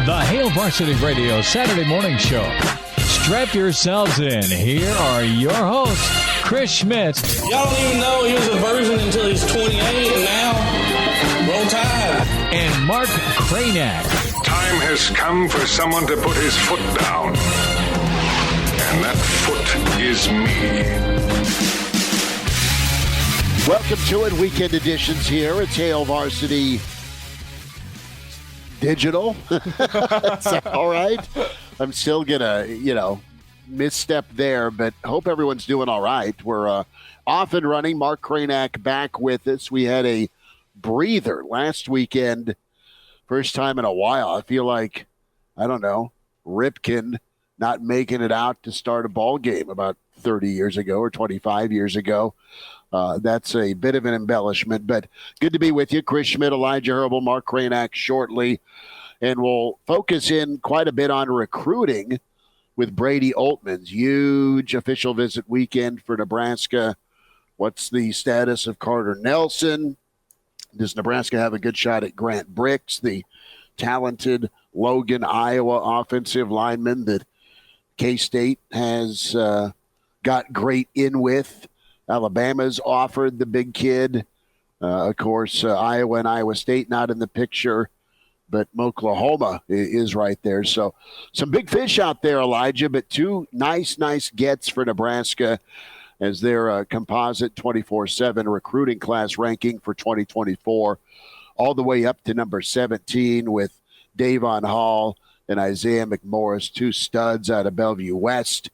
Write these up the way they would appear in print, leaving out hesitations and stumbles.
The Hail Varsity Radio Saturday morning show. Strap yourselves in. Here are your hosts, Chris Schmidt. Y'all don't even know he was a virgin until he's 28, and now, roll tide. And Mark Kraynak. Time has come for someone to put his foot down. And that foot is me. Welcome to it. Weekend editions here. It's Hail Varsity Digital. Is that all right? I'm still going to, misstep there, but hope everyone's doing all right. We're off and running. Mark Kraynak back with us. We had a breather last weekend. First time in a while. I feel like, Ripken not making it out to start a ball game about 30 years ago or 25 years ago. That's a bit of an embellishment, but good to be with you. Chris Schmidt, Elijah Herbel, Mark Kraynak shortly. And we'll focus in quite a bit on recruiting with Brady Oltmans. Huge official visit weekend for Nebraska. What's the status of Carter Nelson? Does Nebraska have a good shot at Grant Brix, the talented Logan, Iowa offensive lineman that K-State has got great in with? Alabama's offered the big kid. Of course, Iowa and Iowa State not in the picture, but Oklahoma is right there. So some big fish out there, Elijah, but two nice gets for Nebraska as their composite 24/7 recruiting class ranking for 2024, all the way up to number 17 with Davon Hall and Isaiah McMorris, two studs out of Bellevue West,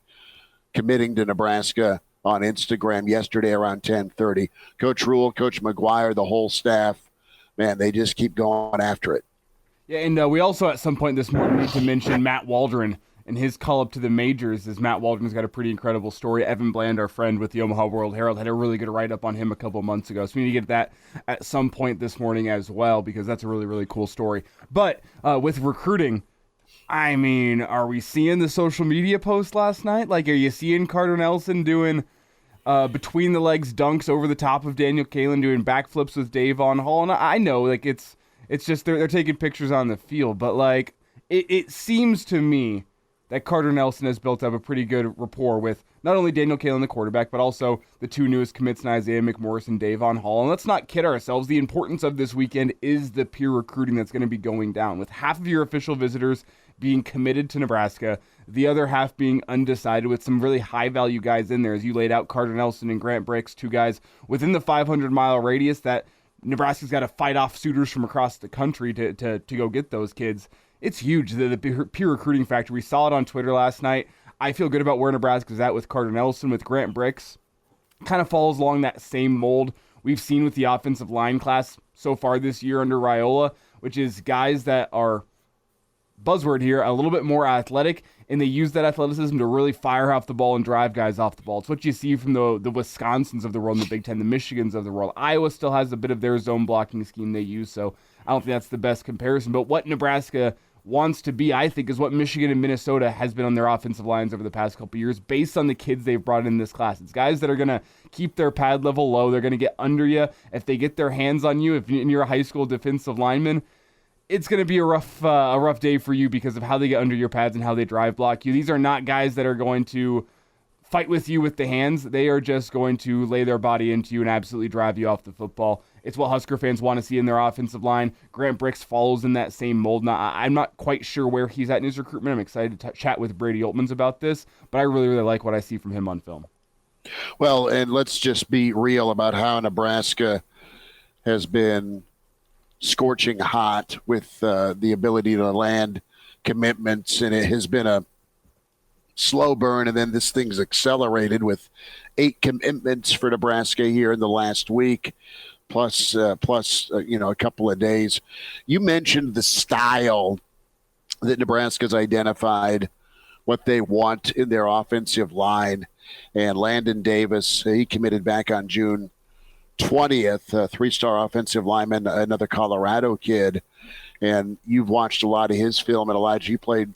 committing to Nebraska on Instagram yesterday around 10:30. Coach Rhule, Coach McGuire, the whole staff, man, they just keep going after it. Yeah, and we also at some point this morning need to mention Matt Waldron and his call-up to the majors, as Matt Waldron's got a pretty incredible story. Evan Bland, our friend with the Omaha World-Herald, had a really good write-up on him a couple months ago, so we need to get that at some point this morning as well, because that's a really, really cool story. But with recruiting, I mean, are we seeing the social media post last night? Like, are you seeing Carter Nelson doing between the legs dunks over the top of Daniel Kalen, doing backflips with Davon Hall? And I know, like, it's just they're taking pictures on the field, but like it seems to me that Carter Nelson has built up a pretty good rapport with not only Daniel Kalen, the quarterback, but also the two newest commits in Isaiah McMorris and Davon Hall. And let's not kid ourselves. The importance of this weekend is the peer recruiting that's going to be going down, with half of your official visitors being committed to Nebraska, the other half being undecided, with some really high-value guys in there. As you laid out, Carter Nelson and Grant Brix, two guys within the 500-mile radius that Nebraska's got to fight off suitors from across the country to go get those kids. It's huge, the peer recruiting factor. We saw it on Twitter last night. I feel good about where Nebraska's at with Carter Nelson, with Grant Brix. Kind of follows along that same mold we've seen with the offensive line class so far this year under Raiola, which is guys that are, buzzword here, a little bit more athletic, and they use that athleticism to really fire off the ball and drive guys off the ball. It's what you see from the Wisconsins of the world in the Big Ten, the Michigans of the world. Iowa still has a bit of their zone blocking scheme they use, so I don't think that's the best comparison. But what Nebraska wants to be, I think, is what Michigan and Minnesota has been on their offensive lines over the past couple of years, based on the kids they've brought in this class. It's guys that are going to keep their pad level low. They're going to get under you. If they get their hands on you, if you're a high school defensive lineman, it's going to be a rough day for you because of how they get under your pads and how they drive block you. These are not guys that are going to fight with you with the hands. They are just going to lay their body into you and absolutely drive you off the football. It's what Husker fans want to see in their offensive line. Grant Brix follows in that same mold. Now, I'm not quite sure where he's at in his recruitment. I'm excited to chat with Brady Oltmans about this, but I really, really like what I see from him on film. Well, and let's just be real about how Nebraska has been scorching hot with the ability to land commitments, and it has been a slow burn, and then this thing's accelerated with 8 commitments for Nebraska here in the last week, plus a couple of days. You mentioned the style that Nebraska's identified, what they want in their offensive line, and Landon Davis, he committed back on June 20th, 3-star offensive lineman, another Colorado kid. And you've watched a lot of his film. And Elijah, you played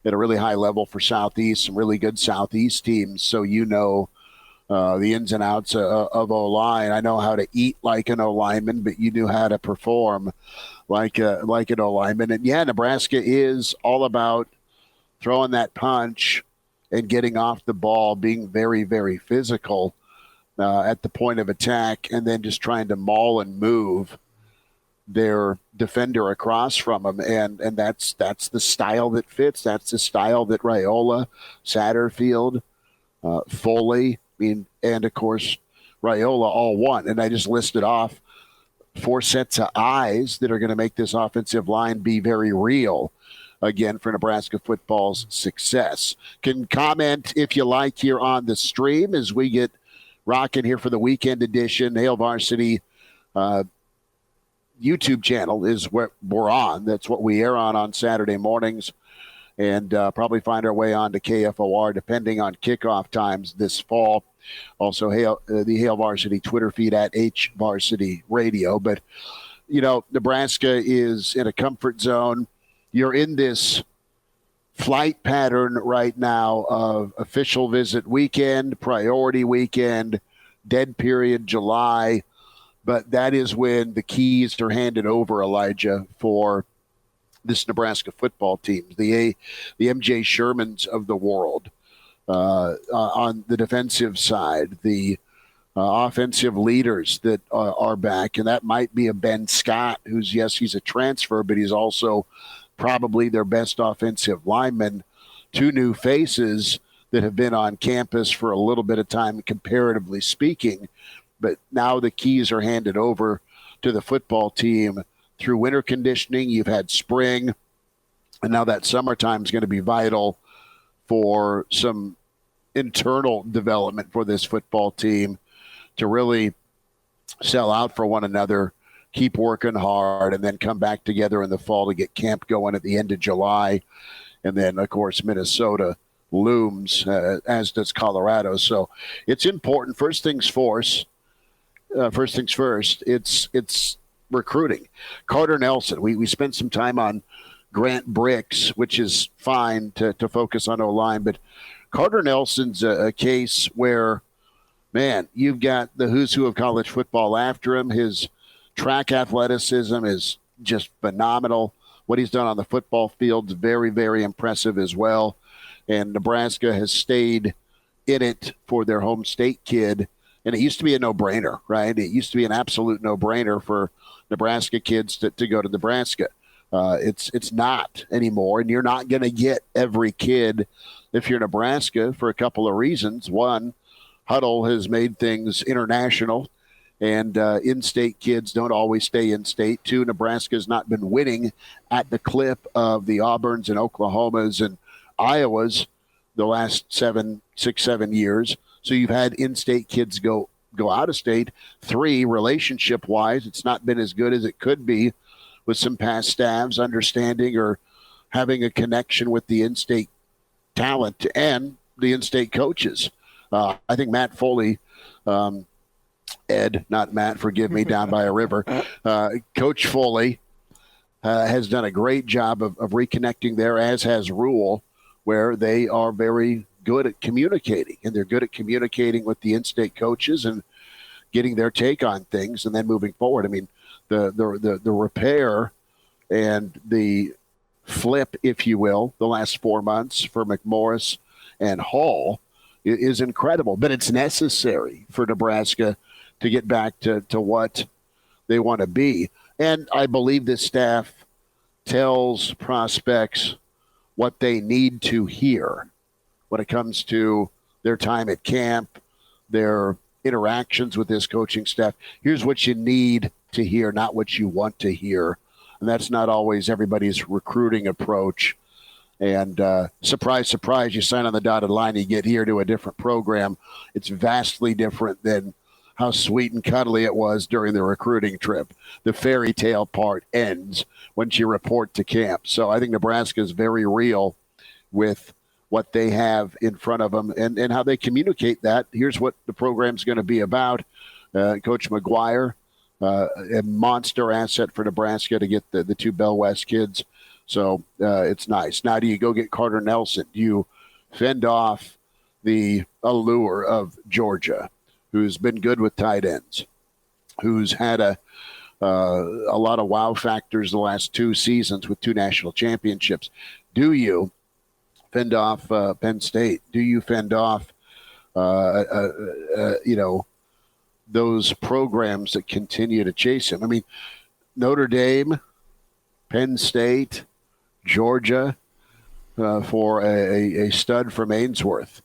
at a really high level for Southeast, some really good Southeast teams. So you know the ins and outs of O-line. I know how to eat like an O-lineman, but you knew how to perform like an O-lineman. And, yeah, Nebraska is all about throwing that punch and getting off the ball, being very, very physical at the point of attack, and then just trying to maul and move their defender across from them. And that's the style that fits. That's the style that Rhule, Satterfield, Foley, and of course Rhule all want. And I just listed off 4 sets of eyes that are going to make this offensive line be very real again for Nebraska football's success. Can comment if you like here on the stream as we get rocking here for the weekend edition. Hail Varsity YouTube channel is what we're on. That's what we air on Saturday mornings, and probably find our way on to KFOR depending on kickoff times this fall. Also, the Hail Varsity Twitter feed at HVarsity Radio. But, Nebraska is in a comfort zone. You're in this flight pattern right now of official visit weekend, priority weekend, dead period July. But that is when the keys are handed over, Elijah, for this Nebraska football team, the MJ Shermans of the world. On the defensive side, the offensive leaders that are back, and that might be a Ben Scott, he's a transfer, but he's also probably their best offensive lineman. 2 new faces that have been on campus for a little bit of time, comparatively speaking, but now the keys are handed over to the football team through winter conditioning. You've had spring, and now that summertime is going to be vital for some internal development for this football team to really sell out for one another, keep working hard, and then come back together in the fall to get camp going at the end of July. And then, of course, Minnesota looms, as does Colorado. So it's important. First things first, it's recruiting. Carter Nelson, we spent some time on Grant Bricks, which is fine to focus on O-line, but Carter Nelson's a case where, man, you've got the who's who of college football after him. His track athleticism is just phenomenal. What he's done on the football field is very, very impressive as well. And Nebraska has stayed in it for their home state kid. And it used to be a no-brainer, right? It used to be an absolute no-brainer for Nebraska kids to go to Nebraska. It's not anymore, and you're not going to get every kid if you're Nebraska for a couple of reasons. One, Huddle has made things international, and in-state kids don't always stay in-state. 2, Nebraska's not been winning at the clip of the Auburns and Oklahomas and Iowas the last 7 years. So you've had in-state kids go out of state. 3, relationship-wise, it's not been as good as it could be with some past staffs understanding or having a connection with the in-state talent and the in-state coaches. I think Matt Foley, Ed, not Matt, forgive me, down by a river. Coach Foley has done a great job of reconnecting there, as has Rhule, where they are very good at communicating, and they're good at communicating with the in-state coaches and getting their take on things and then moving forward. I mean, the repair and the flip, if you will, the last 4 months for McMorris and Hall is incredible, but it's necessary for Nebraska to get back to what they want to be. And I believe this staff tells prospects what they need to hear when it comes to their time at camp, their interactions with this coaching staff. Here's what you need to hear, not what you want to hear. And that's not always everybody's recruiting approach. And surprise, surprise, you sign on the dotted line, you get here to a different program. It's vastly different than how sweet and cuddly it was during the recruiting trip. The fairy tale part ends once you report to camp. So I think Nebraska is very real with what they have in front of them and how they communicate that. Here's what the program's going to be about. Coach McGuire, a monster asset for Nebraska to get the 2 Bell West kids. So it's nice. Now, do you go get Carter Nelson? Do you fend off the allure of Georgia, who's been good with tight ends, who's had a lot of wow factors the last 2 seasons with 2 national championships. Do you fend off Penn State? Do you fend off, those programs that continue to chase him? I mean, Notre Dame, Penn State, Georgia, for a stud from Ainsworth.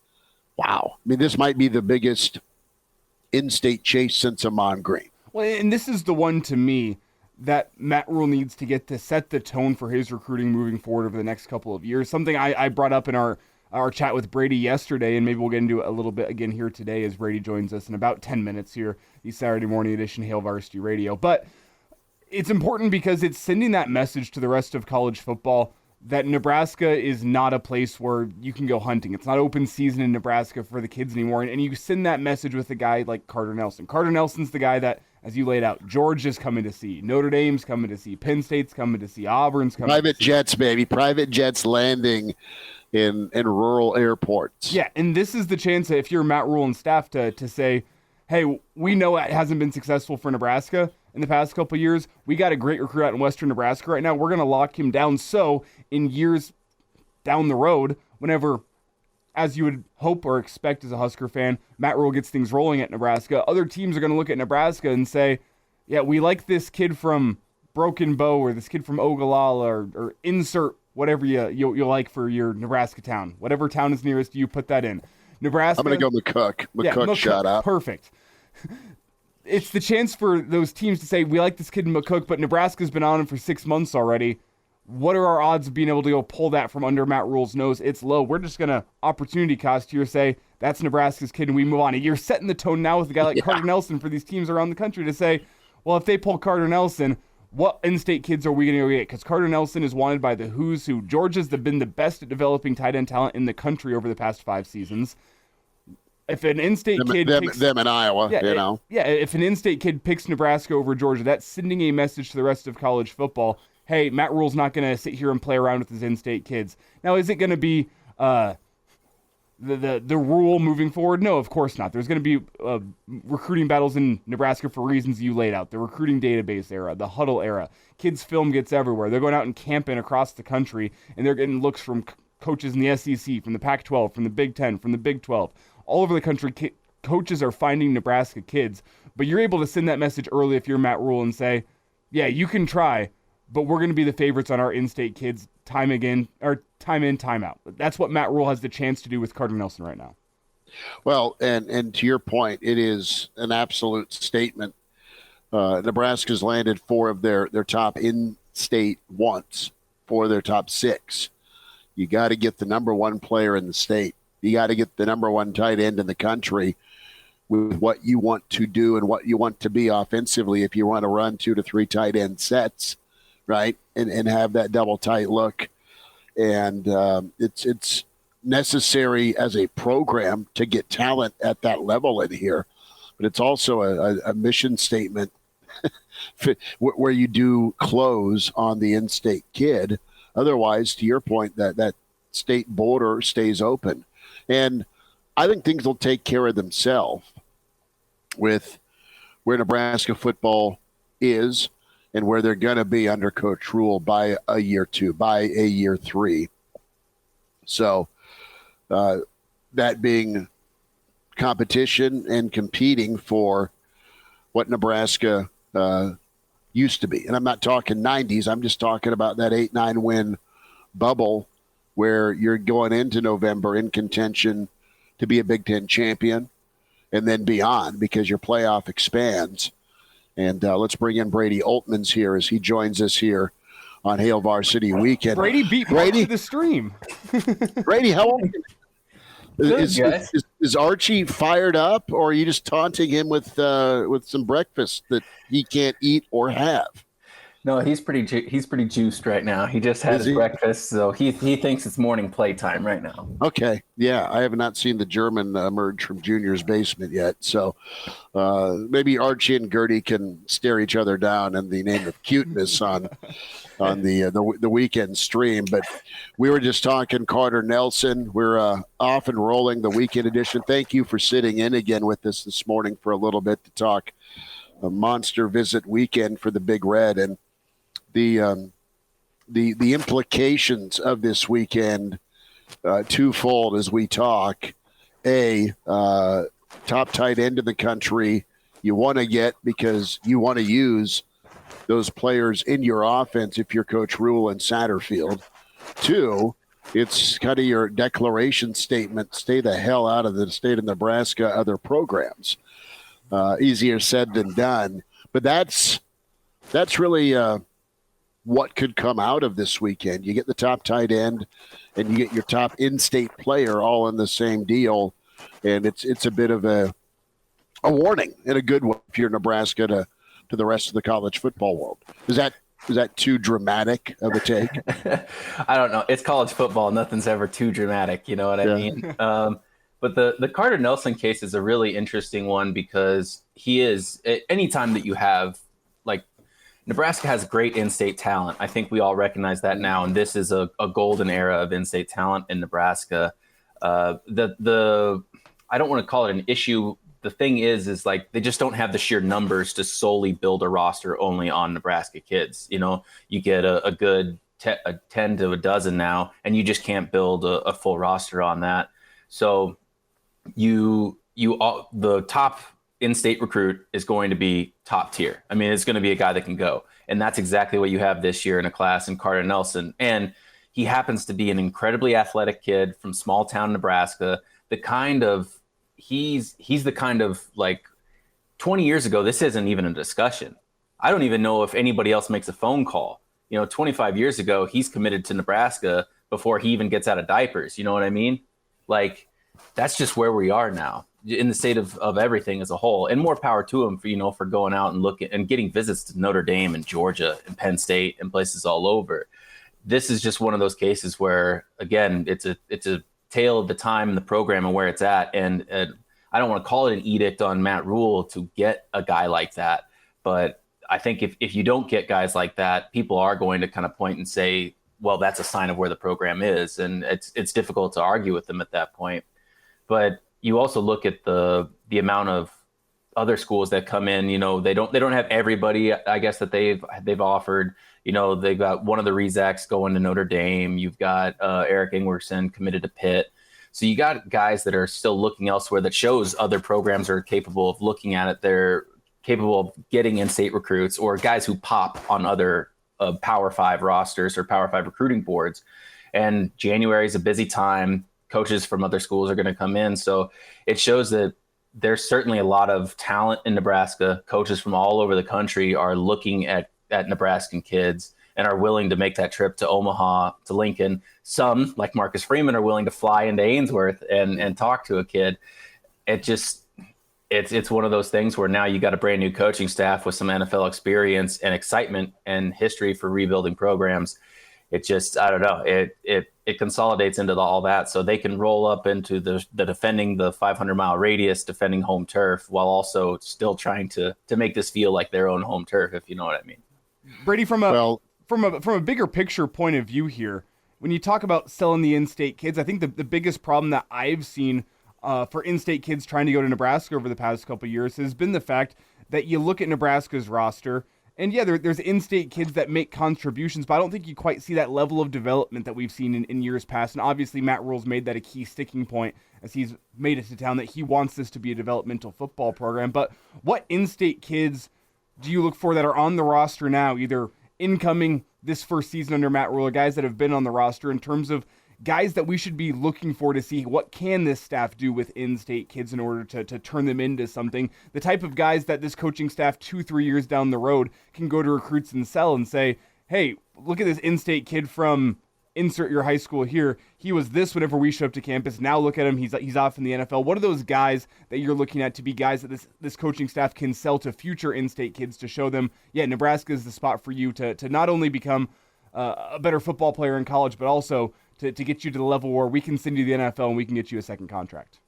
Wow. I mean, this might be the biggest in-state chase since Amon Green. Well, and this is the one to me that Matt Rhule needs to get to set the tone for his recruiting moving forward over the next couple of years. Something I brought up in our chat with Brady yesterday, and maybe we'll get into it a little bit again here today as Brady joins us in about 10 minutes here, the Saturday morning edition Hail Varsity Radio. But it's important because it's sending that message to the rest of college football that Nebraska is not a place where you can go hunting. It's not open season in Nebraska for the kids anymore. And you send that message with a guy like Carter Nelson. Carter Nelson's the guy that, as you laid out, Georgia's coming to see, Notre Dame's coming to see, Penn State's coming to see, Auburn's coming to see. Private jets, baby. Private jets landing in rural airports. Yeah, and this is the chance, if you're Matt Rhule and staff, to say, hey, we know it hasn't been successful for Nebraska in the past couple of years. We got a great recruit out in Western Nebraska right now. We're going to lock him down. So in years down the road, whenever, as you would hope or expect as a Husker fan, Matt Rhule gets things rolling at Nebraska, other teams are going to look at Nebraska and say, yeah, we like this kid from Broken Bow or this kid from Ogallala or insert whatever you like for your Nebraska town. Whatever town is nearest you, put that in. Nebraska. I'm going to go McCook. McCook shot up. Perfect. It's the chance for those teams to say, we like this kid in McCook, but Nebraska's been on him for 6 months already. What are our odds of being able to go pull that from under Matt Rhule's nose? It's low. We're just going to opportunity cost here, say, that's Nebraska's kid, and we move on. And you're setting the tone now with a guy like Carter Nelson for these teams around the country to say, well, if they pull Carter Nelson, what in-state kids are we going to go get? Because Carter Nelson is wanted by the who's who. Georgia's been the best at developing tight end talent in the country over the past 5 seasons. If an in-state kid picks them in Iowa, if an in-state kid picks Nebraska over Georgia, that's sending a message to the rest of college football. Hey, Matt Rhule's not going to sit here and play around with his in-state kids. Now, is it going to be the rule moving forward? No, of course not. There's going to be recruiting battles in Nebraska for reasons you laid out. The recruiting database era, the huddle era. Kids' film gets everywhere. They're going out and camping across the country, and they're getting looks from coaches in the SEC, from the Pac-12, from the Big Ten, from the Big 12. All over the country, coaches are finding Nebraska kids, but you're able to send that message early if you're Matt Rhule and say, yeah, you can try, but we're going to be the favorites on our in-state kids time in, time out. That's what Matt Rhule has the chance to do with Carter Nelson right now. Well, and to your point, it is an absolute statement. Nebraska's landed 4 of their top in-state once, 4 of their top 6. You got to get the number 1 player in the state. You got to get the number 1 tight end in the country with what you want to do and what you want to be offensively if you want to run 2 to 3 tight end sets, right, and have that double tight look. And it's necessary as a program to get talent at that level in here. But it's also a mission statement where you do close on the in-state kid. Otherwise, to your point, that state border stays open. And I think things will take care of themselves with where Nebraska football is and where they're going to be under Coach Rhule by a year 2, by a year 3. So that being competition and competing for what Nebraska used to be. And I'm not talking 90s. I'm just talking about that 8-9 win bubble where you're going into November in contention to be a Big Ten champion and then beyond because your playoff expands. And let's bring in Brady Oltmans here as he joins us here on Hail Varsity Weekend. Brady beat Mark to the stream. Brady, how old is Archie fired up, or are you just taunting him with some breakfast that he can't eat or have? No, he's pretty juiced right now. He just had his breakfast, so he thinks it's morning playtime right now. Okay, yeah, I have not seen the German emerge from Junior's basement yet, so maybe Archie and Gertie can stare each other down in the name of cuteness on the weekend stream. But we were just talking Carter Nelson. We're off and rolling the weekend edition. Thank you for sitting in again with us this morning for a little bit to talk a monster visit weekend for the Big Red and the implications of this weekend. Twofold as we talk. Top tight end in the country you want to get because you want to use those players in your offense if you're Coach Rhule and Satterfield. 2, it's kind of your declaration statement, stay the hell out of the state of Nebraska other programs. Easier said than done. But that's really what could come out of this weekend. You get the top tight end and you get your top in-state player all in the same deal. And it's a bit of a warning in a good way if you're Nebraska to the rest of the college football world. Is that too dramatic of a take? I don't know. It's college football. Nothing's ever too dramatic. You know what I mean? But the Carter Nelson case is a really interesting one because he is – anytime that you have – like Nebraska has great in-state talent. I think we all recognize that now, and this is a golden era of in-state talent in Nebraska. I don't want to call it an issue. The thing is like they just don't have the sheer numbers to solely build a roster only on Nebraska kids. You know, you get a good 10 to a dozen now, and you just can't build a full roster on that. So the top in-state recruit is going to be top tier. I mean, it's going to be a guy that can go. And that's exactly what you have this year in a class in Carter Nelson. And he happens to be an incredibly athletic kid from small town Nebraska. He's the kind of like 20 years ago, this isn't even a discussion. I don't even know if anybody else makes a phone call. 25 years ago, he's committed to Nebraska before he even gets out of diapers. You know what I mean? Like, that's just where we are now in the state of everything as a whole, and more power to him for going out and looking and getting visits to Notre Dame and Georgia and Penn State and places all over. This is just one of those cases where, again, it's a tale of the time and the program and where it's at. And I don't want to call it an edict on Matt Rhule to get a guy like that. But I think if you don't get guys like that, people are going to kind of point and say, well, that's a sign of where the program is. And it's difficult to argue with them at that point. But you also look at the amount of other schools that come in. They don't have everybody, I guess, that they've offered. They've got one of the Rezacks going to Notre Dame. You've got Eric Ingwerson committed to Pitt. So you got guys that are still looking elsewhere. That shows other programs are capable of looking at it. They're capable of getting in-state recruits or guys who pop on other Power 5 rosters or Power 5 recruiting boards. And January is a busy time. Coaches from other schools are going to come in. So it shows that there's certainly a lot of talent in Nebraska. Coaches from all over the country are looking at Nebraskan kids and are willing to make that trip to Omaha, to Lincoln. Some, like Marcus Freeman, are willing to fly into Ainsworth and talk to a kid. It's one of those things where now you got a brand new coaching staff with some NFL experience and excitement and history for rebuilding programs. It just, I don't know, it consolidates into all that. So they can roll up into the defending the 500-mile radius, defending home turf, while also still trying to make this feel like their own home turf, if you know what I mean. Brady, from a bigger picture point of view here, when you talk about selling the in-state kids, I think the biggest problem that I've seen for in-state kids trying to go to Nebraska over the past couple of years has been the fact that you look at Nebraska's roster, and yeah, there's in-state kids that make contributions, but I don't think you quite see that level of development that we've seen in years past. And obviously Matt Rhule's made that a key sticking point as he's made it to town that he wants this to be a developmental football program. But what in-state kids do you look for that are on the roster now, either incoming this first season under Matt Rhule or guys that have been on the roster, in terms of guys that we should be looking for to see what can this staff do with in-state kids in order to turn them into something, the type of guys that this coaching staff 2-3 years down the road can go to recruits and sell and say, hey, look at this in-state kid from insert your high school here. He was this whenever we showed up to campus. Now look at him. He's off in the NFL. What are those guys that you're looking at to be guys that this coaching staff can sell to future in-state kids to show them, yeah, Nebraska is the spot for you to not only become a better football player in college, but also to get you to the level where we can send you to the NFL and we can get you a second contract?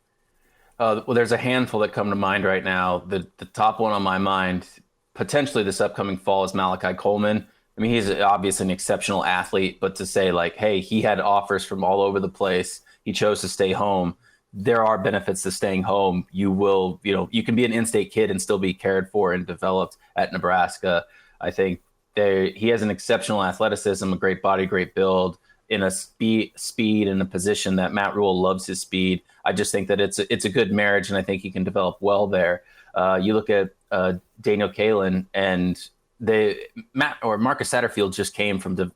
Well, there's a handful that come to mind right now. The top one on my mind, potentially this upcoming fall, is Malachi Coleman. I mean, he's obviously an exceptional athlete, but to say like, hey, he had offers from all over the place. He chose to stay home. There are benefits to staying home. You can be an in-state kid and still be cared for and developed at Nebraska. I think he has an exceptional athleticism, a great body, great build, in a speed in a position that Matt Rhule loves his speed. I just think that it's a good marriage, and I think he can develop well there. You look at Daniel Kalen, and Marcus Satterfield just came from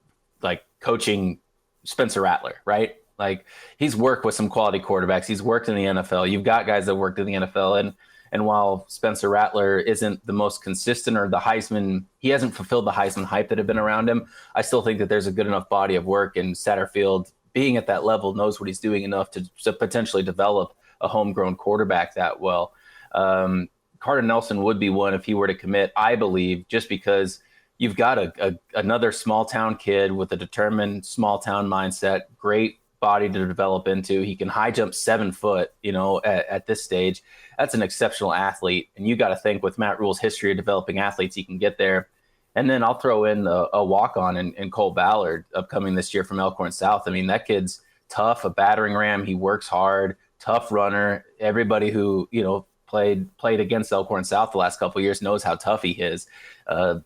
coaching Spencer Rattler, right? Like, he's worked with some quality quarterbacks. He's worked in the NFL. You've got guys that worked in the NFL, and while Spencer Rattler isn't the most consistent or the Heisman, he hasn't fulfilled the Heisman hype that had been around him. I still think that there's a good enough body of work, and Satterfield, being at that level, knows what he's doing enough to potentially develop a homegrown quarterback that well. Carter Nelson would be one if he were to commit, I believe, just because you've got another small town kid with a determined small town mindset, great body to develop into. He can high jump 7 foot, at this stage. That's an exceptional athlete. And you got to think, with Matt Rhule's history of developing athletes, he can get there. And then I'll throw in a walk-on in Cole Ballard upcoming this year from Elkhorn South. I mean, that kid's tough, a battering ram. He works hard, tough runner. Everybody who, played against Elkhorn South the last couple of years knows how tough he is.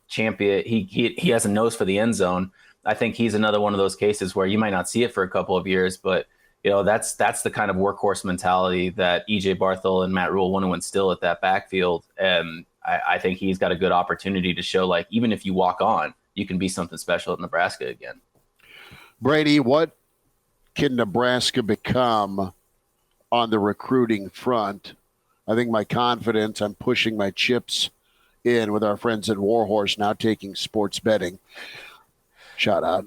Champion. He has a nose for the end zone. I think he's another one of those cases where you might not see it for a couple of years, but that's the kind of workhorse mentality that EJ Barthel and Matt Rhule want to instill at that backfield. And I think he's got a good opportunity to show, like, even if you walk on, you can be something special at Nebraska again. Brady, what can Nebraska become on the recruiting front? I think my confidence, I'm pushing my chips in with our friends at Warhorse, now taking sports betting. Shout out.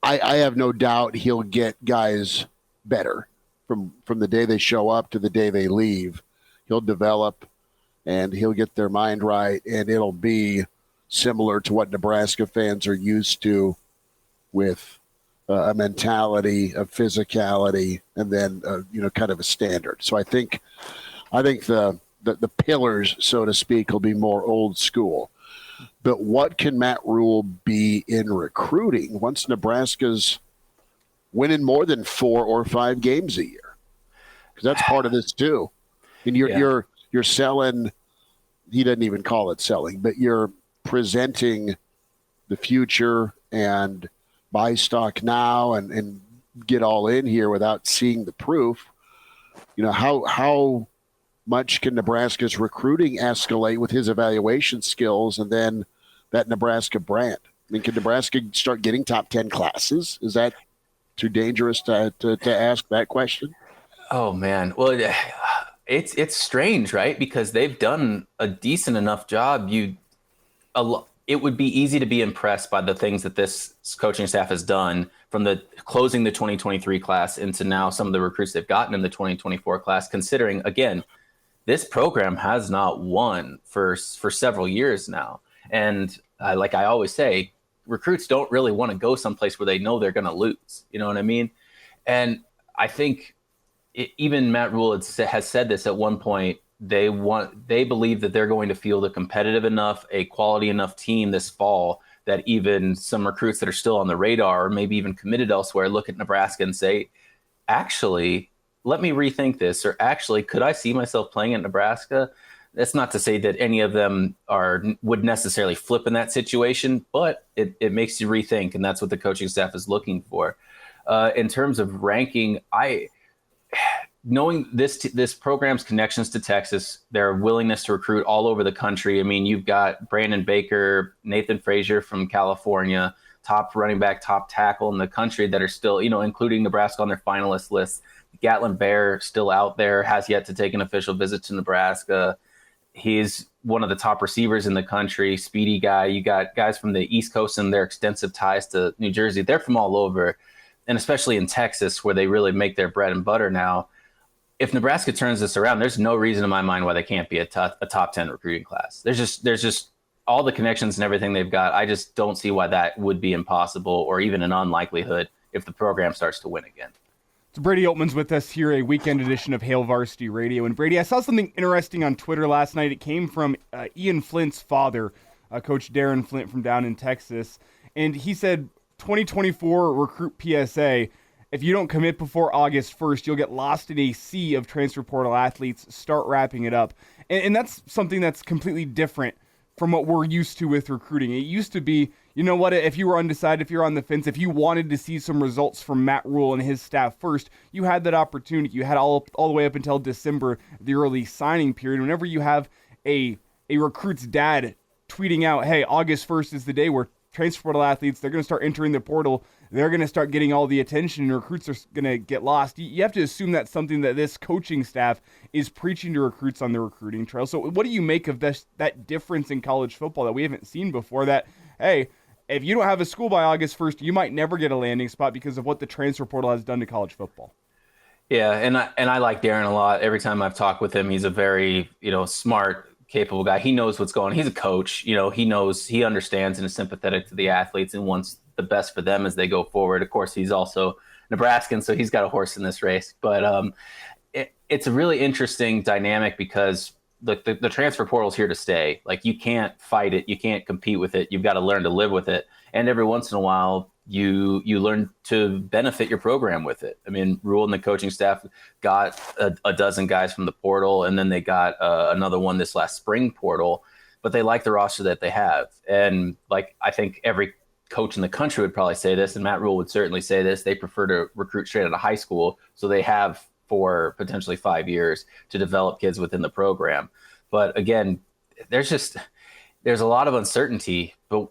I have no doubt he'll get guys better from the day they show up to the day they leave. He'll develop, and he'll get their mind right, and it'll be similar to what Nebraska fans are used to, with a mentality of physicality, and then kind of a standard. So I think the pillars, so to speak, will be more old school. But what can Matt Rhule be in recruiting once Nebraska's winning more than 4 or 5 games a year? Because that's part of this too. And you're selling. He doesn't even call it selling, but you're presenting the future and buy stock now and get all in here without seeing the proof. How much can Nebraska's recruiting escalate with his evaluation skills and then that Nebraska brand? I mean, can Nebraska start getting top 10 classes? Is that too dangerous to ask that question? Oh, man. Well, it's strange, right? Because they've done a decent enough job. It would be easy to be impressed by the things that this coaching staff has done, from the closing the 2023 class into now some of the recruits they've gotten in the 2024 class, considering, again, this program has not won for several years now. And like I always say, recruits don't really want to go someplace where they know they're going to lose. You know what I mean? And I think even Matt Rhule has said this at one point. They believe that they're going to field a competitive enough, a quality enough team this fall that even some recruits that are still on the radar or maybe even committed elsewhere look at Nebraska and say, actually, let me rethink this, or actually, could I see myself playing at Nebraska? That's not to say that any of them would necessarily flip in that situation, but it makes you rethink, and that's what the coaching staff is looking for. In terms of ranking, knowing this program's connections to Texas, their willingness to recruit all over the country. I mean, you've got Brandon Baker, Nathan Frazier from California, top running back, top tackle in the country that are still, including Nebraska on their finalist list. Gatlin Bear still out there, has yet to take an official visit to Nebraska. He's one of the top receivers in the country, speedy guy. You got guys from the East Coast and their extensive ties to New Jersey. They're from all over, and especially in Texas where they really make their bread and butter now. If Nebraska turns this around, there's no reason in my mind why they can't be a top 10 recruiting class. There's just all the connections and everything they've got. I just don't see why that would be impossible or even an unlikelihood if the program starts to win again. So Brady Oltmans with us here, a weekend edition of Hail Varsity Radio. And Brady, I saw something interesting on Twitter last night. It came from Ian Flint's father, Coach Darren Flint from down in Texas. And he said, 2024 recruit PSA, if you don't commit before August 1st, you'll get lost in a sea of transfer portal athletes. Start wrapping it up. And that's something that's completely different from what we're used to with recruiting. It used to be, you know what, if you were undecided, if you're on the fence, if you wanted to see some results from Matt Rhule and his staff first, you had that opportunity. You had all the way up until December, the early signing period. Whenever you have a recruit's dad tweeting out, hey, August 1st is the day where transfer portal athletes, they're going to start entering the portal, they're going to start getting all the attention, and recruits are going to get lost. You have to assume that's something that this coaching staff is preaching to recruits on the recruiting trail. So what do you make of that difference in college football that we haven't seen before, that, hey, if you don't have a school by August 1st, you might never get a landing spot because of what the transfer portal has done to college football? Yeah, and I like Darren a lot. Every time I've talked with him, he's a very, smart, capable guy. He knows what's going on. He's a coach. He understands and is sympathetic to the athletes and wants the best for them as they go forward. Of course, he's also Nebraskan, so he's got a horse in this race. But it's a really interesting dynamic because the transfer portal is here to stay. Like, you can't fight it. You can't compete with it. You've got to learn to live with it. And every once in a while, you learn to benefit your program with it. I mean, Rhule and the coaching staff got a dozen guys from the portal, and then they got another one this last spring portal, but they like the roster that they have. And I think every coach in the country would probably say this, and Matt Rhule would certainly say this, they prefer to recruit straight out of high school, so they have for potentially 5 years to develop kids within the program. But again, there's a lot of uncertainty, but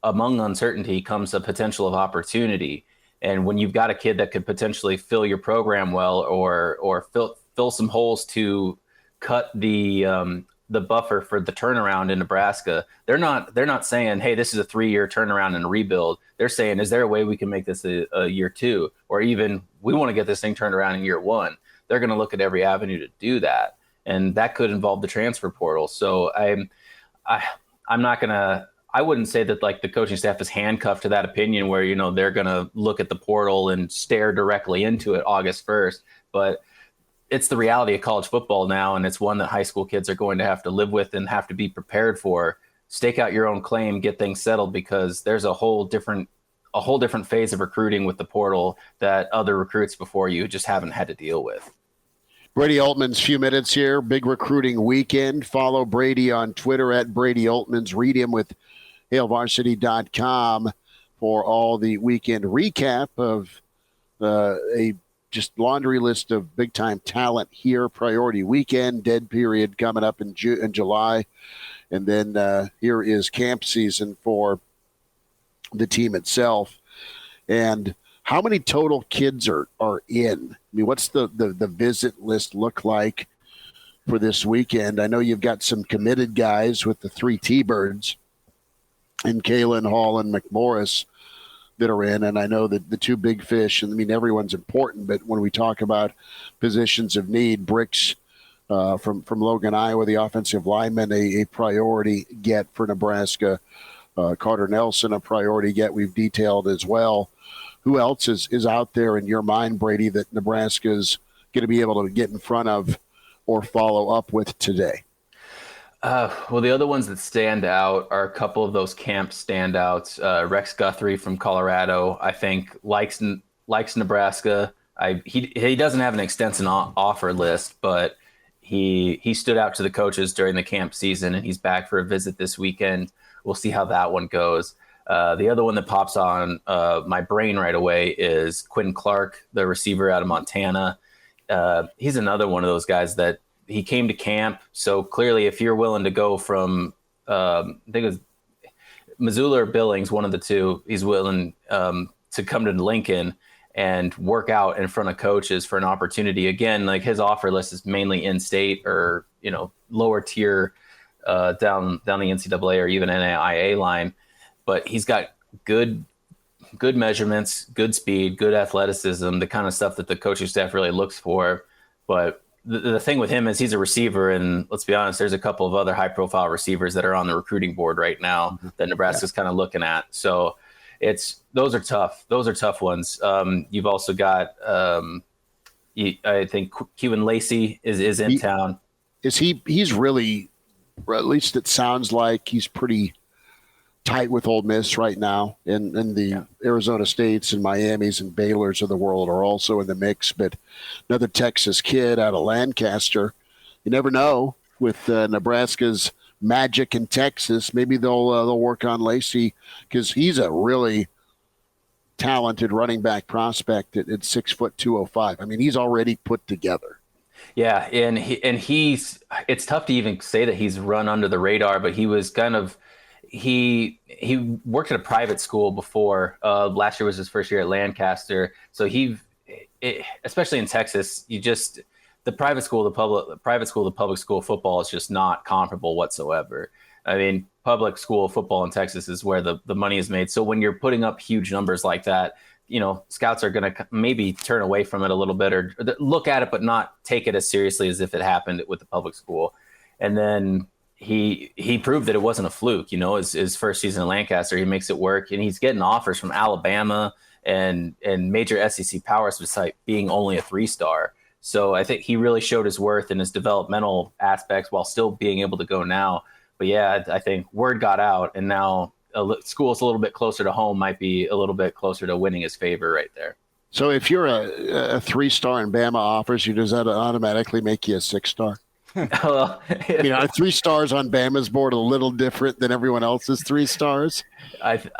among uncertainty comes a potential of opportunity. And when you've got a kid that could potentially fill your program well, or fill some holes to cut the buffer for the turnaround in Nebraska, they're not saying, hey, this is a 3-year turnaround and a rebuild. They're saying, is there a way we can make this a year 2, or even we want to get this thing turned around in year 1? They're going to look at every avenue to do that, and that could involve the transfer portal. So I'm not gonna. I wouldn't say that the coaching staff is handcuffed to that opinion where they're gonna look at the portal and stare directly into it August 1st, but it's the reality of college football now, and it's one that high school kids are going to have to live with and have to be prepared for. Stake out your own claim, get things settled, because there's a whole different phase of recruiting with the portal that other recruits before you just haven't had to deal with. Brady Oltmans, few minutes here. Big recruiting weekend. Follow Brady on Twitter at Brady Oltmans. Read him with HailVarsity.com for all the weekend recap of a just laundry list of big-time talent here. Priority weekend, dead period coming up in July. And then here is camp season for the team itself. And how many total kids are in? I mean, what's the visit list look like for this weekend? I know you've got some committed guys with the 3 T-Birds and Kalen, Hall, and McMorris that are in, and I know that the 2 big fish, and I mean, everyone's important, but when we talk about positions of need, Bricks from Logan, Iowa, the offensive lineman, a priority get for Nebraska. Carter Nelson, a priority get we've detailed as well. Who else is out there in your mind, Brady, that Nebraska's going to be able to get in front of or follow up with today? Well, the other ones that stand out are a couple of those camp standouts. Rex Guthrie from Colorado, I think, likes Nebraska. He doesn't have an extensive offer list, but he stood out to the coaches during the camp season, and he's back for a visit this weekend. We'll see how that one goes. The other one that pops on my brain right away is Quinn Clark, the receiver out of Montana. He's another one of those guys that he came to camp. So clearly, if you're willing to go from, I think it was Missoula or Billings, one of the two, he's willing to come to Lincoln. and work out in front of coaches for an opportunity. Again, like his offer list is mainly in-state or, lower tier down the NCAA or even NAIA line, but he's got good measurements, good speed, good athleticism, the kind of stuff that the coaching staff really looks for. But the thing with him is he's a receiver, and let's be honest, there's a couple of other high-profile receivers that are on the recruiting board right now that Nebraska's kind of looking at. So those are tough. Those are tough ones. You've also got, I think, Kewan Lacey is in town. He's really, or at least it sounds like he's pretty tight with Ole Miss right now, and the Arizona States and Miamis and Baylors of the world are also in the mix. But another Texas kid out of Lancaster, you never know with Nebraska's magic in Texas. Maybe they'll work on Lacey because he's a really talented running back prospect at 6'2", 205. I mean, he's already put together. Yeah, and he's it's tough to even say that he's run under the radar, but he was kind of he worked at a private school before. Last year was his first year at Lancaster, so especially in Texas, the private school to public school football is just not comparable whatsoever. I mean, public school football in Texas is where the money is made. So when you're putting up huge numbers like that, scouts are going to maybe turn away from it a little bit or look at it, but not take it as seriously as if it happened with the public school. And then he proved that it wasn't a fluke. His first season in Lancaster, he makes it work, and he's getting offers from Alabama and major SEC powers despite being only a 3-star. So I think he really showed his worth in his developmental aspects while still being able to go now. But yeah, I think word got out, and now school's a little bit closer to home, might be a little bit closer to winning his favor right there. So if you're a 3-star and Bama offers you, does that automatically make you a 6-star? Well, are 3 stars on Bama's board a little different than everyone else's 3 stars? I've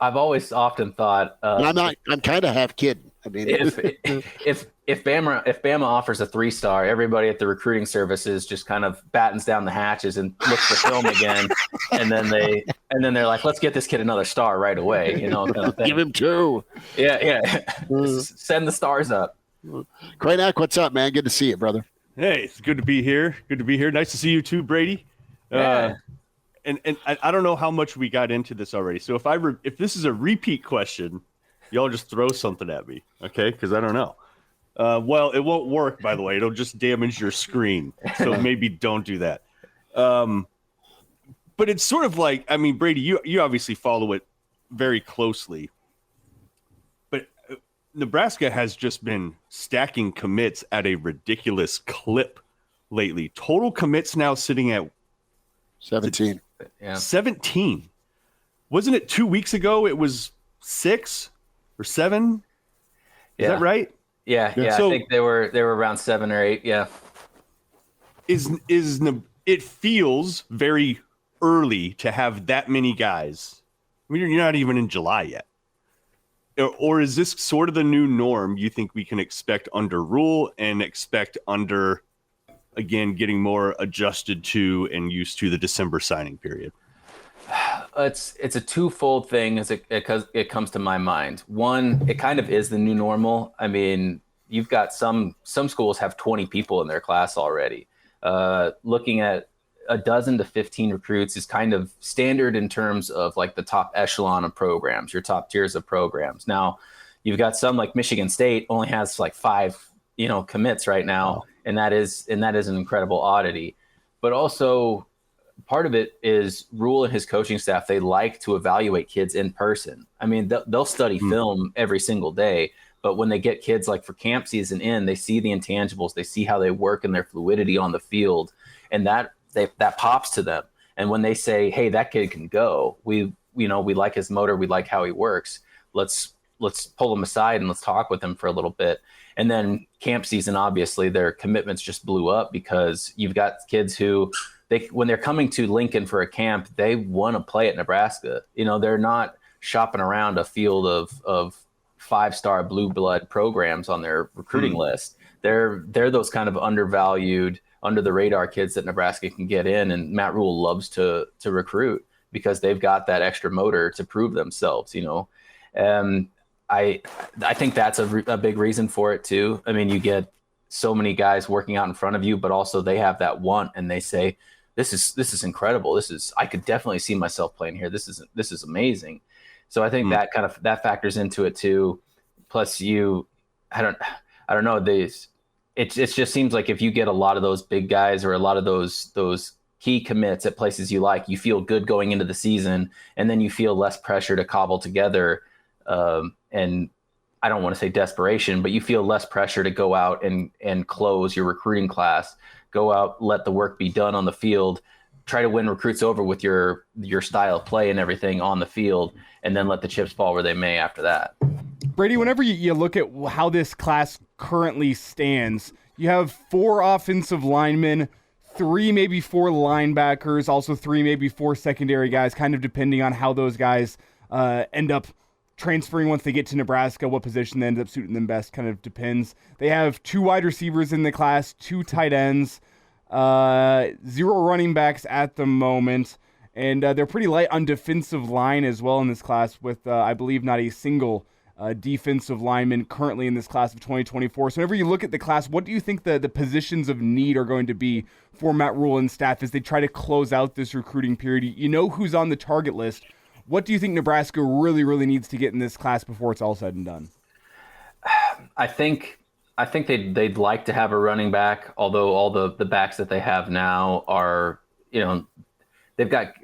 always often thought. I'm kind of half kidding. I mean, if Bama offers a 3-star, everybody at the recruiting services just kind of battens down the hatches and looks for film again, and then they're like, let's get this kid another star right away. Kind of thing. Give him 2. Yeah. Send the stars up. Kraynak, what's up, man? Good to see you, brother. Hey, it's good to be here. Good to be here. Nice to see you too, Brady. Yeah. And I don't know how much we got into this already. So if this is a repeat question, y'all just throw something at me, okay? Because I don't know. Well, it won't work, by the way. It'll just damage your screen. So maybe don't do that. But it's sort of like, I mean, Brady, you obviously follow it very closely. Nebraska has just been stacking commits at a ridiculous clip lately. Total commits now sitting at 17. Yeah. 17. Wasn't it 2 weeks ago? It was 6 or 7. Is that right? Yeah. So, I think they were around 7 or 8. Yeah. It feels very early to have that many guys. I mean, you're not even in July yet. Or is this sort of the new norm you think we can expect under Rhule and expect under, again, getting more adjusted to and used to the December signing period? It's a twofold thing as it comes to my mind. One, it kind of is the new normal. I mean, you've got some schools have 20 people in their class already. Looking at a dozen to 15 recruits is kind of standard in terms of like the top echelon of programs, your top tiers of programs. Now, you've got some like Michigan State only has like 5, commits right now, wow. and that is an incredible oddity. But also, part of it is Rhule and his coaching staff. They like to evaluate kids in person. I mean, they'll study film every single day, but when they get kids like for camp season in, they see the intangibles, they see how they work and their fluidity on the field, and that pops to them. And when they say, hey, that kid can go, we like his motor, we like how he works, let's pull him aside and let's talk with him for a little bit. And then camp season, obviously their commitments just blew up because you've got kids who when they're coming to Lincoln for a camp, they want to play at Nebraska. They're not shopping around a field of 5-star blue blood programs on their recruiting list. They're those kind of undervalued, under the radar kids that Nebraska can get in, and Matt Rhule loves to recruit because they've got that extra motor to prove themselves. I think that's a big reason for it too. I mean, you get so many guys working out in front of you, but also they have that want and they say, this is incredible. I could definitely see myself playing here. This is amazing. So I think that that factors into it too. Plus I don't know. It just seems like if you get a lot of those big guys or a lot of those key commits at places you like, you feel good going into the season, and then you feel less pressure to cobble together. And I don't want to say desperation, but you feel less pressure to go out and close your recruiting class, go out, let the work be done on the field, try to win recruits over with your style of play and everything on the field, and then let the chips fall where they may after that. Brady, whenever you look at how this class currently stands, you have 4 offensive linemen, 3, maybe 4 linebackers, also 3, maybe 4 secondary guys, kind of depending on how those guys end up transferring once they get to Nebraska. What position they end up suiting them best kind of depends. They have 2 wide receivers in the class, 2 tight ends, 0 running backs at the moment, and they're pretty light on defensive line as well in this class with, I believe, not a single defensive lineman currently in this class of 2024. So whenever you look at the class, what do you think the positions of need are going to be for Matt Rhule and staff as they try to close out this recruiting period? You know who's on the target list. What do you think Nebraska really, really needs to get in this class before it's all said and done? I think they'd like to have a running back, although all the backs that they have now are, they've got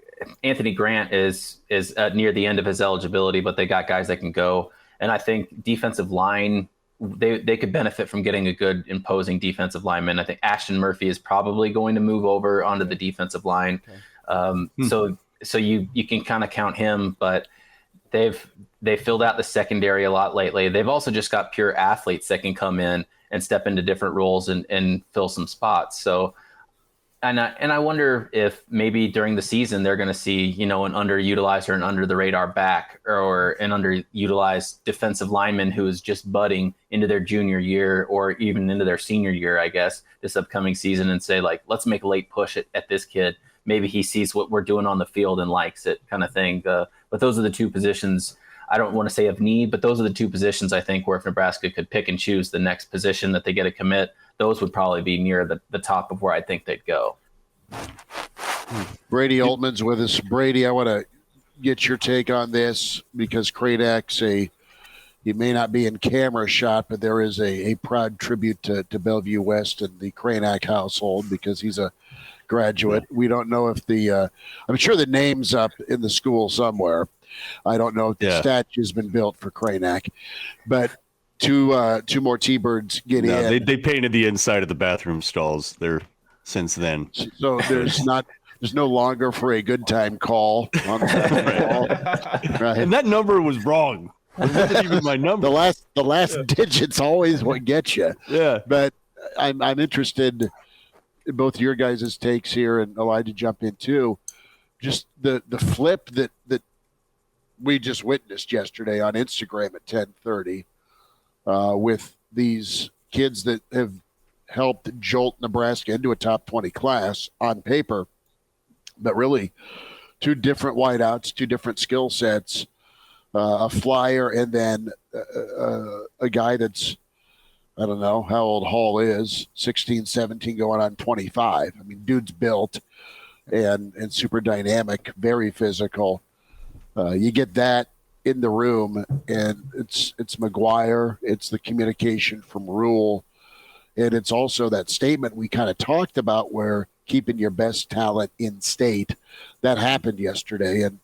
Anthony Grant is near the end of his eligibility, but they got guys that can go. And I think defensive line, they could benefit from getting a good imposing defensive lineman. I think Ashton Murphy is probably going to move over onto the defensive line. Okay. So you can kind of count him, but they filled out the secondary a lot lately. They've also just got pure athletes that can come in and step into different roles and fill some spots. So, and I wonder if maybe during the season they're going to see, an underutilized or an under the radar back or an underutilized defensive lineman who is just budding into their junior year or even into their senior year, I guess, this upcoming season, and say, like, let's make a late push at this kid. Maybe he sees what we're doing on the field and likes it, kind of thing. But those are the 2 positions, I don't want to say of need, but those are the 2 positions I think where if Nebraska could pick and choose the next position that they get a commit, those would probably be near the top of where I think they'd go. Brady Oltmans with us. Brady, I want to get your take on this because Kraynak's he may not be in camera shot, but there is a proud tribute to Bellevue West and the Kraynak household because he's a graduate. We don't know if I'm sure the name's up in the school somewhere. I don't know if the statue's been built for Kraynak, but two more T-Birds get in. They painted the inside of the bathroom stalls there since then. So there's no longer for a good time call on the call. Right. And that number was wrong. It wasn't even my number. The last digit's always what gets you. Yeah. But I'm interested in both your guys' takes here, and Elijah jump in too. Just the flip that we just witnessed yesterday on Instagram at 10:30 with these kids that have helped jolt Nebraska into a top 20 class on paper, but really 2 different wideouts, 2 different skill sets, a flyer, and then a guy that's, I don't know how old Hall is, 16, 17, going on 25. I mean, dude's built and super dynamic, very physical. You get that in the room, and it's McGuire, it's the communication from Rhule, and it's also that statement we kind of talked about where keeping your best talent in state. That happened yesterday, and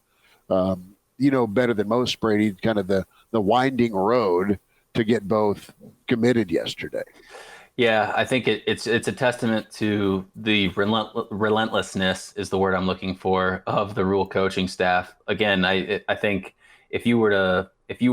better than most, Brady, kind of the winding road to get both committed yesterday. Yeah, I think it's a testament to the relentlessness is the word I'm looking for of the Rhule coaching staff. Again, I think if you were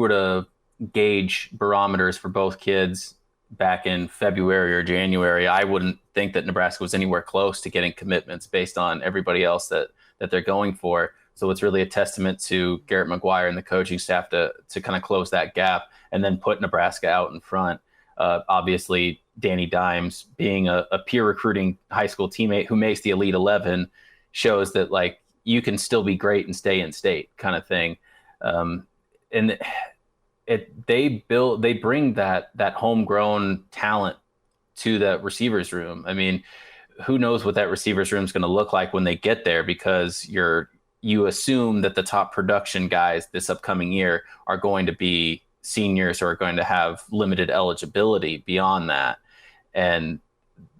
to gauge barometers for both kids back in February or January, I wouldn't think that Nebraska was anywhere close to getting commitments based on everybody else that they're going for. So it's really a testament to Garrett McGuire and the coaching staff to kind of close that gap and then put Nebraska out in front. Obviously, Danny Dimes being a peer recruiting high school teammate who makes the Elite 11 shows that, like, you can still be great and stay in state kind of thing. And they bring that homegrown talent to the receivers room. I mean, who knows what that receivers room is going to look like when they get there, because you assume that the top production guys this upcoming year are going to be seniors or are going to have limited eligibility beyond that. And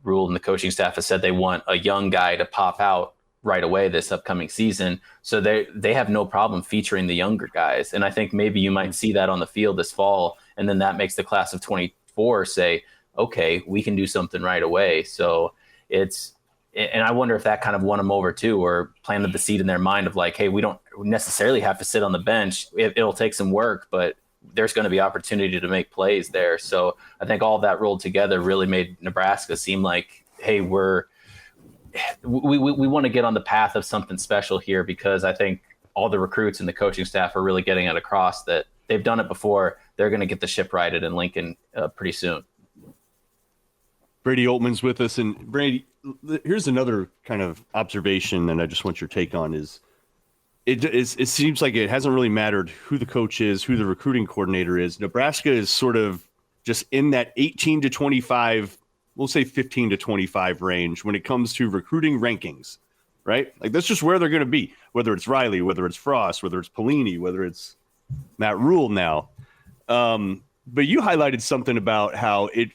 Rhule and the coaching staff has said they want a young guy to pop out right away this upcoming season. So they have no problem featuring the younger guys. And I think maybe you might see that on the field this fall. And then that makes the class of 24 say, okay, we can do something right away. So and I wonder if that kind of won them over too, or planted the seed in their mind of like, hey, we don't necessarily have to sit on the bench. It'll take some work, but there's going to be opportunity to make plays there. So I think all that rolled together really made Nebraska seem like, hey, we want to get on the path of something special here, because I think all the recruits and the coaching staff are really getting it across that they've done it before. They're going to get the ship righted in Lincoln pretty soon. Brady Oltmans with us. And Brady, here's another kind of observation that I just want your take on is it seems like it hasn't really mattered who the coach is, who the recruiting coordinator is. Nebraska is sort of just in that 18 to 25, we'll say 15 to 25 range when it comes to recruiting rankings, right? Like that's just where they're going to be, whether it's Riley, whether it's Frost, whether it's Pelini, whether it's Matt Rhule now. But you highlighted something about how it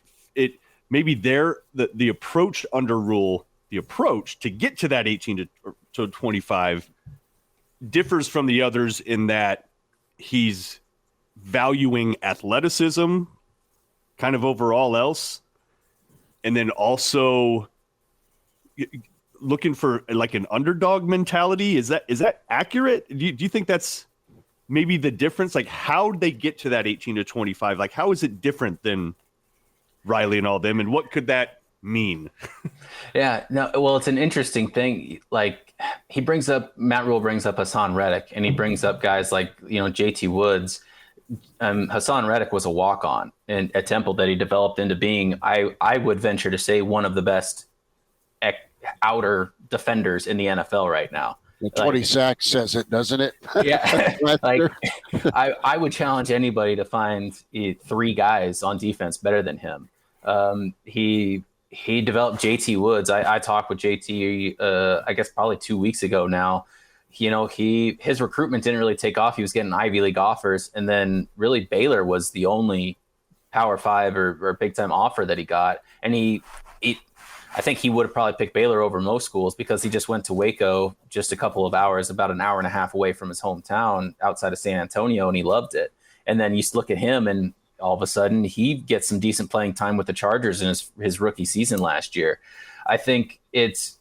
maybe the approach under Rhule, the approach to get to that 18 to 25 differs from the others in that he's valuing athleticism kind of over all else. And then also looking for like an underdog mentality. Is that accurate? Do you think that's maybe the difference? Like how they get to that 18 to 25, like how is it different than Riley and all them, and what could that mean? Yeah, no, well, it's an interesting thing. Like Matt Rhule brings up Hassan Reddick, and he brings up guys like, JT Woods. Hassan Reddick was a walk-on at Temple that he developed into being, I would venture to say, one of the best outer defenders in the NFL right now. The 20 sacks says it, doesn't it? Yeah. I would challenge anybody to find 3 guys on defense better than him. He developed JT Woods. I talked with JT, I guess probably 2 weeks ago now. His recruitment didn't really take off. He was getting Ivy League offers, and then really Baylor was the only Power 5 or big time offer that he got. And I think he would have probably picked Baylor over most schools because he just went to Waco just a couple of hours, about an hour and a half away from his hometown outside of San Antonio, and he loved it. And then you look at him, and all of a sudden he gets some decent playing time with the Chargers in his rookie season last year. I think it's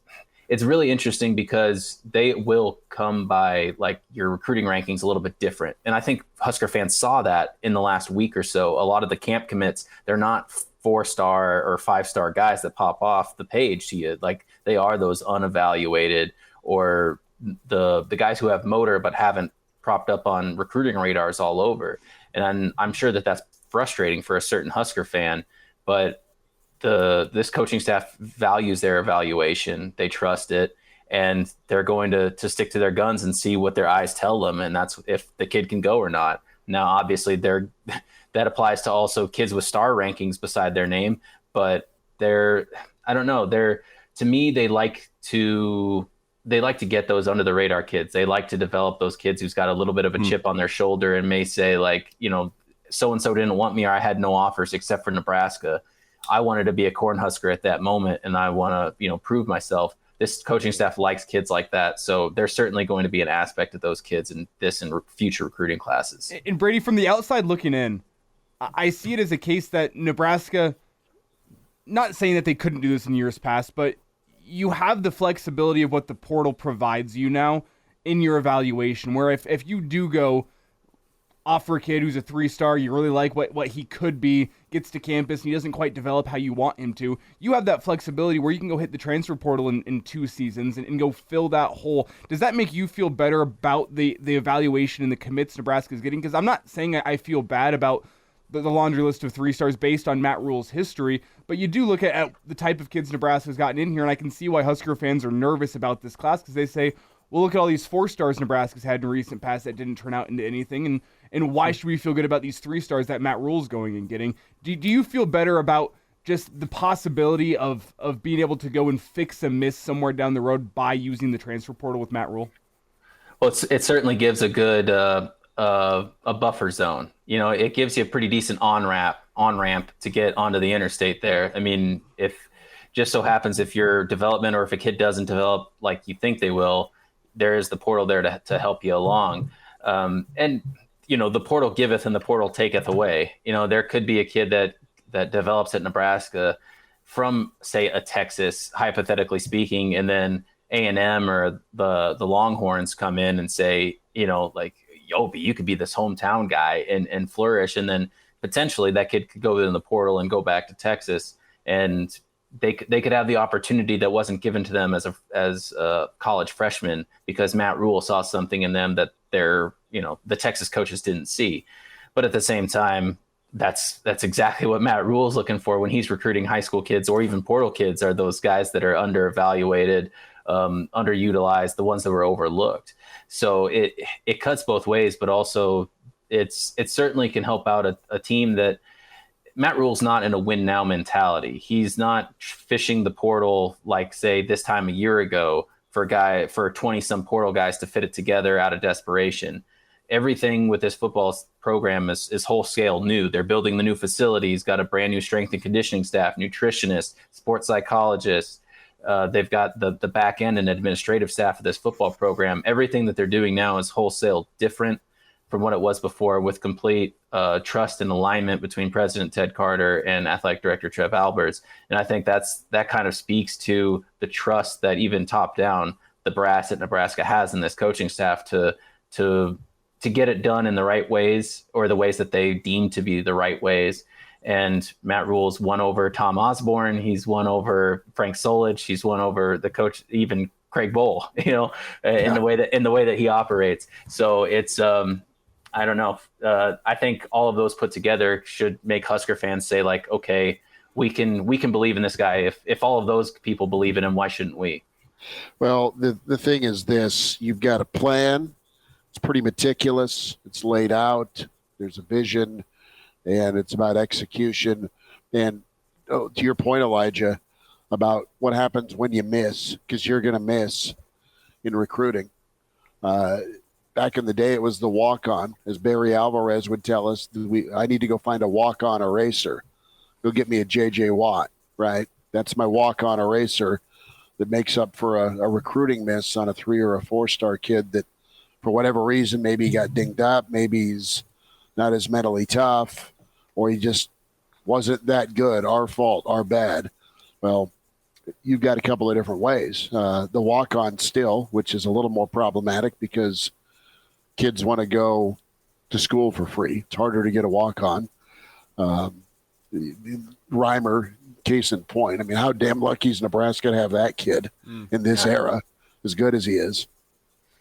really interesting because they will come by like your recruiting rankings a little bit different. And I think Husker fans saw that in the last week or so. A lot of the camp commits, they're not 4-star or 5-star guys that pop off the page to you. Like they are those unevaluated or the guys who have motor but haven't propped up on recruiting radars all over. And I'm sure that that's frustrating for a certain Husker fan, but this coaching staff values their evaluation. They trust it, and they're going to stick to their guns and see what their eyes tell them. And that's if the kid can go or not. Now, obviously that applies to also kids with star rankings beside their name, but to me, they like to get those under the radar kids. They like to develop those kids who's got a little bit of a chip on their shoulder and may say like, so-and-so didn't want me, or I had no offers except for Nebraska. I wanted to be a Cornhusker at that moment, and I want to, prove myself. This coaching staff likes kids like that. So there's certainly going to be an aspect of those kids in future recruiting classes. And Brady, from the outside looking in, I see it as a case that Nebraska, not saying that they couldn't do this in years past, but you have the flexibility of what the portal provides you now in your evaluation, where if you do go offer a kid who's a 3-star, you really like what he could be, gets to campus, and he doesn't quite develop how you want him to, you have that flexibility where you can go hit the transfer portal in 2 seasons and go fill that hole. Does that make you feel better about the evaluation and the commits Nebraska's getting? Because I'm not saying I feel bad about the laundry list of 3-stars based on Matt Rhule's history, but you do look at the type of kids Nebraska's gotten in here, and I can see why Husker fans are nervous about this class, because they say, well, look at all these 4-stars Nebraska's had in recent past that didn't turn out into anything, and why should we feel good about these 3 stars that Matt Rhule's going and getting? Do you feel better about just the possibility of being able to go and fix a miss somewhere down the road by using the transfer portal with Matt Rhule? Well, it certainly gives a good a buffer zone. You know, it gives you a pretty decent on ramp to get onto the interstate there. I mean, if just so happens if your development or if a kid doesn't develop like you think they will, there is the portal there to help you along. And you know, the portal giveth and the portal taketh away. You know, there could be a kid that develops at Nebraska from, say, a Texas, hypothetically speaking, and then A&M or the Longhorns come in and say, you know, like, Yobi, you could be this hometown guy and flourish. And then potentially that kid could go in the portal and go back to Texas, and they could have the opportunity that wasn't given to them as a college freshman because Matt Rhule saw something in them that the Texas coaches didn't see. But at the same time, that's exactly what Matt Rhule is looking for when he's recruiting high school kids or even portal kids, are those guys that are underevaluated, underutilized, the ones that were overlooked. So it cuts both ways, but also it certainly can help out a team that Matt Rhule's not in a win now mentality. He's not fishing the portal like, say, this time a year ago for 20 some portal guys to fit it together out of desperation. Everything with this football program is whole scale new. They're building the new facilities, got a brand new strength and conditioning staff, nutritionists, sports psychologists. They've got the back end and administrative staff of this football program. Everything that they're doing now is wholesale different from what it was before, with complete trust and alignment between President Ted Carter and Athletic Director Trev Alberts. And I think that kind of speaks to the trust that even top down the brass at Nebraska has in this coaching staff to get it done in the right ways, or the ways that they deem to be the right ways. And Matt Rhule's won over Tom Osborne. He's won over Frank Solich. He's won over the coach, even Craig Bowl, you know, in the way that he operates. So it's, I don't know. I think all of those put together should make Husker fans say, like, okay, we can believe in this guy. If all of those people believe in him, why shouldn't we? Well, the thing is this: you've got a plan. It's pretty meticulous. It's laid out. There's a vision, and it's about execution. And to your point, Elijah, about what happens when you miss, because you're going to miss in recruiting. Back in the day, it was the walk-on. As Barry Alvarez would tell us, I need to go find a walk-on eraser. Go get me a J.J. Watt, right? That's my walk-on eraser that makes up for a recruiting miss on a 3 or a 4-star kid that, for whatever reason, maybe he got dinged up, maybe he's not as mentally tough, or he just wasn't that good, our fault, our bad. Well, you've got a couple of different ways. The walk-on still, which is a little more problematic because kids want to go to school for free. It's harder to get a walk-on. Reimer, case in point. I mean, how damn lucky is Nebraska to have that kid in this era, as good as he is.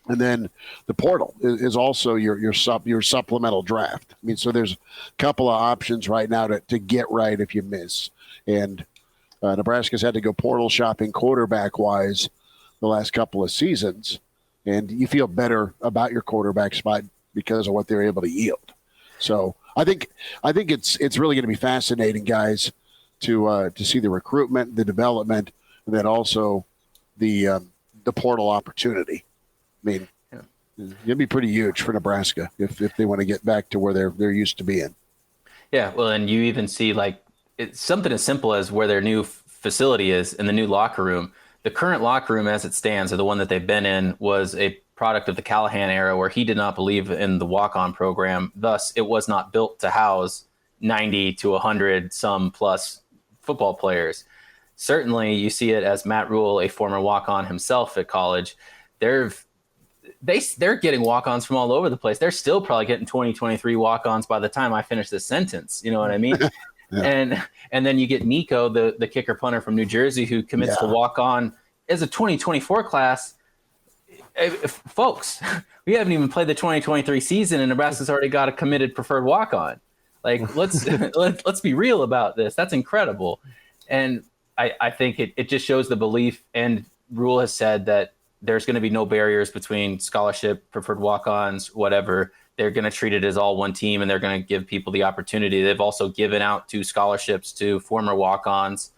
And then the portal is also your supplemental draft. I mean, so there's a couple of options right now to get right if you miss. And Nebraska's had to go portal shopping quarterback-wise the last couple of seasons, and you feel better about your quarterback spot because of what they're able to yield. So I think it's really going to be fascinating, guys, to see the recruitment, the development, and then also the portal opportunity. I mean, it'd be pretty huge for Nebraska if they want to get back to where they're used to being. Yeah, well, and you even see it's something as simple as where their new facility is in the new locker room. The current locker room as it stands, or the one that they've been in, was a product of the Callahan era where he did not believe in the walk-on program. Thus, it was not built to house 90 to 100 some plus football players. Certainly, you see it as Matt Rhule, a former walk-on himself at college. They're getting walk-ons from all over the place. They're still probably getting 2023 walk-ons by the time I finish this sentence. You know what I mean? Yeah. And then you get Nico, the kicker punter from New Jersey, who commits to walk-on as a 2024 class. Folks, we haven't even played the 2023 season, and Nebraska's already got a committed preferred walk-on. Like, let's be real about this. That's incredible. And I think it just shows the belief, and Rhule has said that there's going to be no barriers between scholarship, preferred walk-ons, whatever. they're going to treat it as all one team, and they're going to give people the opportunity. They've also given out 2 scholarships to former walk-ons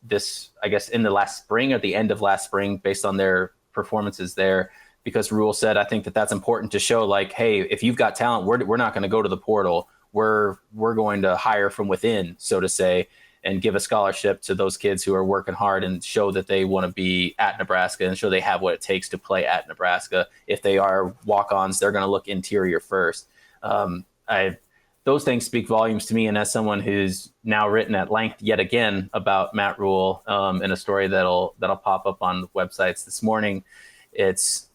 this, I guess, in the last spring or the end of last spring, based on their performances there, because Rhule said, I think that that's important to show, like, hey, if you've got talent, we're not going to go to the portal. We're going to hire from within, so to say, and give a scholarship to those kids who are working hard and show that they want to be at Nebraska and show they have what it takes to play at Nebraska. If they are walk-ons, they're going to look interior first. Those things speak volumes to me. And as someone who's now written at length yet again about Matt Rhule in a story that'll pop up on websites this morning, it's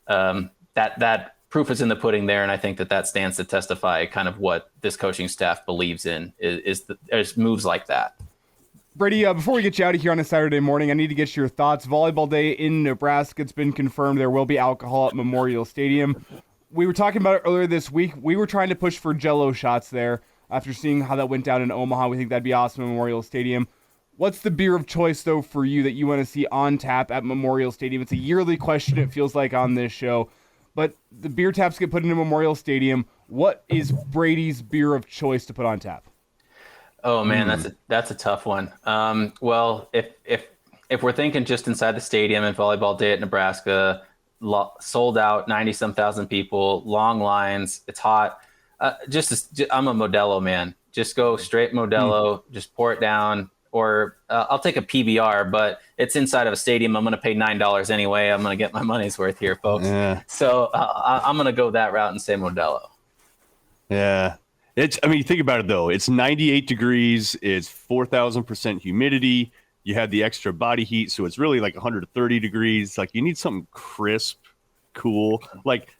that proof is in the pudding there. And I think that stands to testify kind of what this coaching staff believes in is moves like that. Brady, before we get you out of here on a Saturday morning, I need to get your thoughts. Volleyball Day in Nebraska, it's been confirmed there will be alcohol at Memorial Stadium. We were talking about it earlier this week. We were trying to push for Jell-O shots there after seeing how that went down in Omaha. We think that'd be awesome at Memorial Stadium. What's the beer of choice, though, for you that you want to see on tap at Memorial Stadium? It's a yearly question, it feels like, on this show. But the beer taps get put into Memorial Stadium. What is Brady's beer of choice to put on tap? Oh man, that's a tough one. Well, if we're thinking just inside the stadium and Volleyball Day at Nebraska, sold out, 90-some thousand people, long lines, it's hot. I'm a Modelo man. Just go straight Modelo, just pour it down. Or I'll take a PBR, but it's inside of a stadium. I'm going to pay $9 anyway. I'm going to get my money's worth here, folks. Yeah. So I'm going to go that route and say Modelo. Yeah. Think about it, though. It's 98 degrees. It's 4,000% humidity. You have the extra body heat, so it's really like 130 degrees. Like, you need something crisp, cool. Like,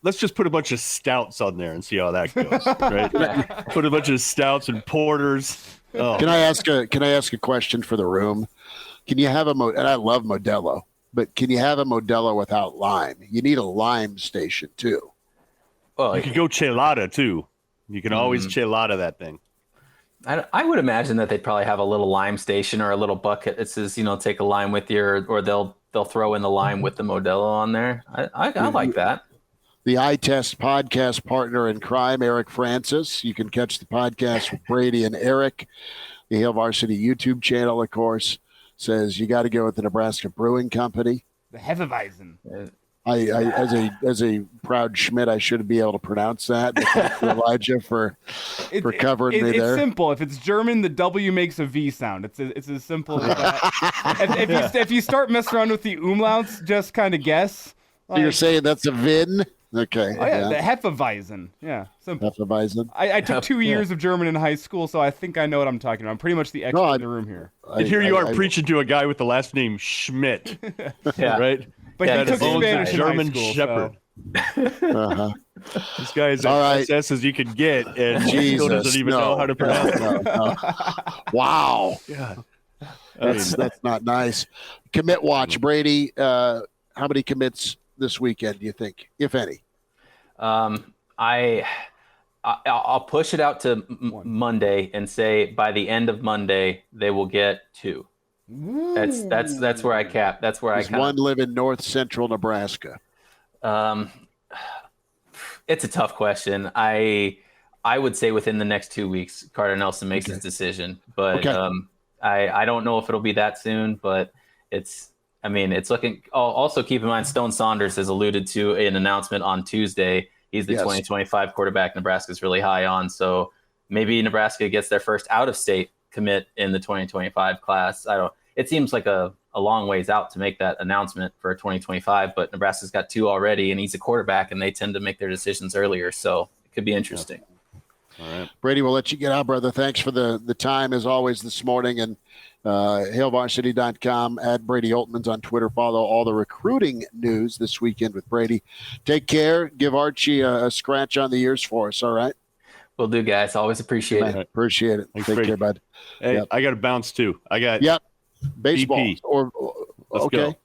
let's just put a bunch of stouts on there and see how that goes, right? Yeah. Put a bunch of stouts and porters. Oh. Can I ask a question for the room? Can you have and I love Modelo, but can you have a Modelo without lime? You need a lime station too. Well, you could go chelada too. You can always chelada that thing. I would imagine that they'd probably have a little lime station or a little bucket that says, take a lime with you, or they'll throw in the lime with the Modelo on there. I like that. The Eye Test podcast partner in crime, Eric Francis. You can catch the podcast with Brady and Eric. The Hail Varsity YouTube channel, of course, says you got to go with the Nebraska Brewing Company. The Hefeweizen. As a proud Schmidt, I should be able to pronounce that. Thank you, Elijah, for covering me there. It's simple. If it's German, the W makes a V sound. It's as simple as that. If you start messing around with the umlauts, just kind of guess. Like, you're saying that's a Vin? Okay. Oh, yeah, the Hefeweizen. Yeah, simple. Hefeweizen. I took 2 years of German in high school, so I think I know what I'm talking about. I'm pretty much the expert in the room here. And here you are preaching to a guy with the last name Schmidt, right? But he took Spanish in German high school, shepherd. So. This guy is as SS as you can get, and he still doesn't even know how to pronounce it. No. Wow. Yeah. That's not nice. Commit watch, Brady. How many commits this weekend do you think, if any? I'll push it out to Monday and say by the end of Monday they will get 2. That's where I cap. That's where Does one live in north central Nebraska? It's a tough question. I would say within the next 2 weeks, Carter Nelson makes his decision, but I don't know if it'll be that soon. But it's looking. Also, keep in mind, Stone Saunders has alluded to an announcement on Tuesday. He's the 2025 quarterback Nebraska's really high on. So maybe Nebraska gets their first out-of-state commit in the 2025 class. It seems like a long ways out to make that announcement for 2025, but Nebraska's got 2 already, and he's a quarterback, and they tend to make their decisions earlier. So it could be interesting. All right. Brady, we'll let you get out, brother. Thanks for the time, as always, this morning. And hailvarsity.com, at Brady Oltmans on Twitter. Follow all the recruiting news this weekend with Brady. Take care. Give Archie a scratch on the ears for us, all right? Will do, guys. Always appreciate it. Appreciate it. Thanks, Take Brady. care, bud. Hey, I got to bounce, too. Baseball. BP. Let's okay. go.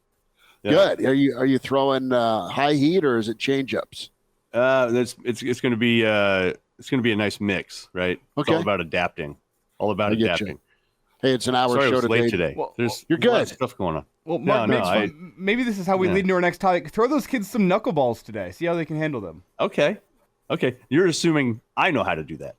Good. Are you throwing high heat, or is it change-ups? It's going to be a nice mix, right? Okay. It's all about adapting. Hey, it's an hour show today. Well, There's you're good. A lot of stuff going on. Well, Mark, maybe this is how we lead into our next topic. Throw those kids some knuckleballs today. See how they can handle them. Okay. Okay, you're assuming I know how to do that.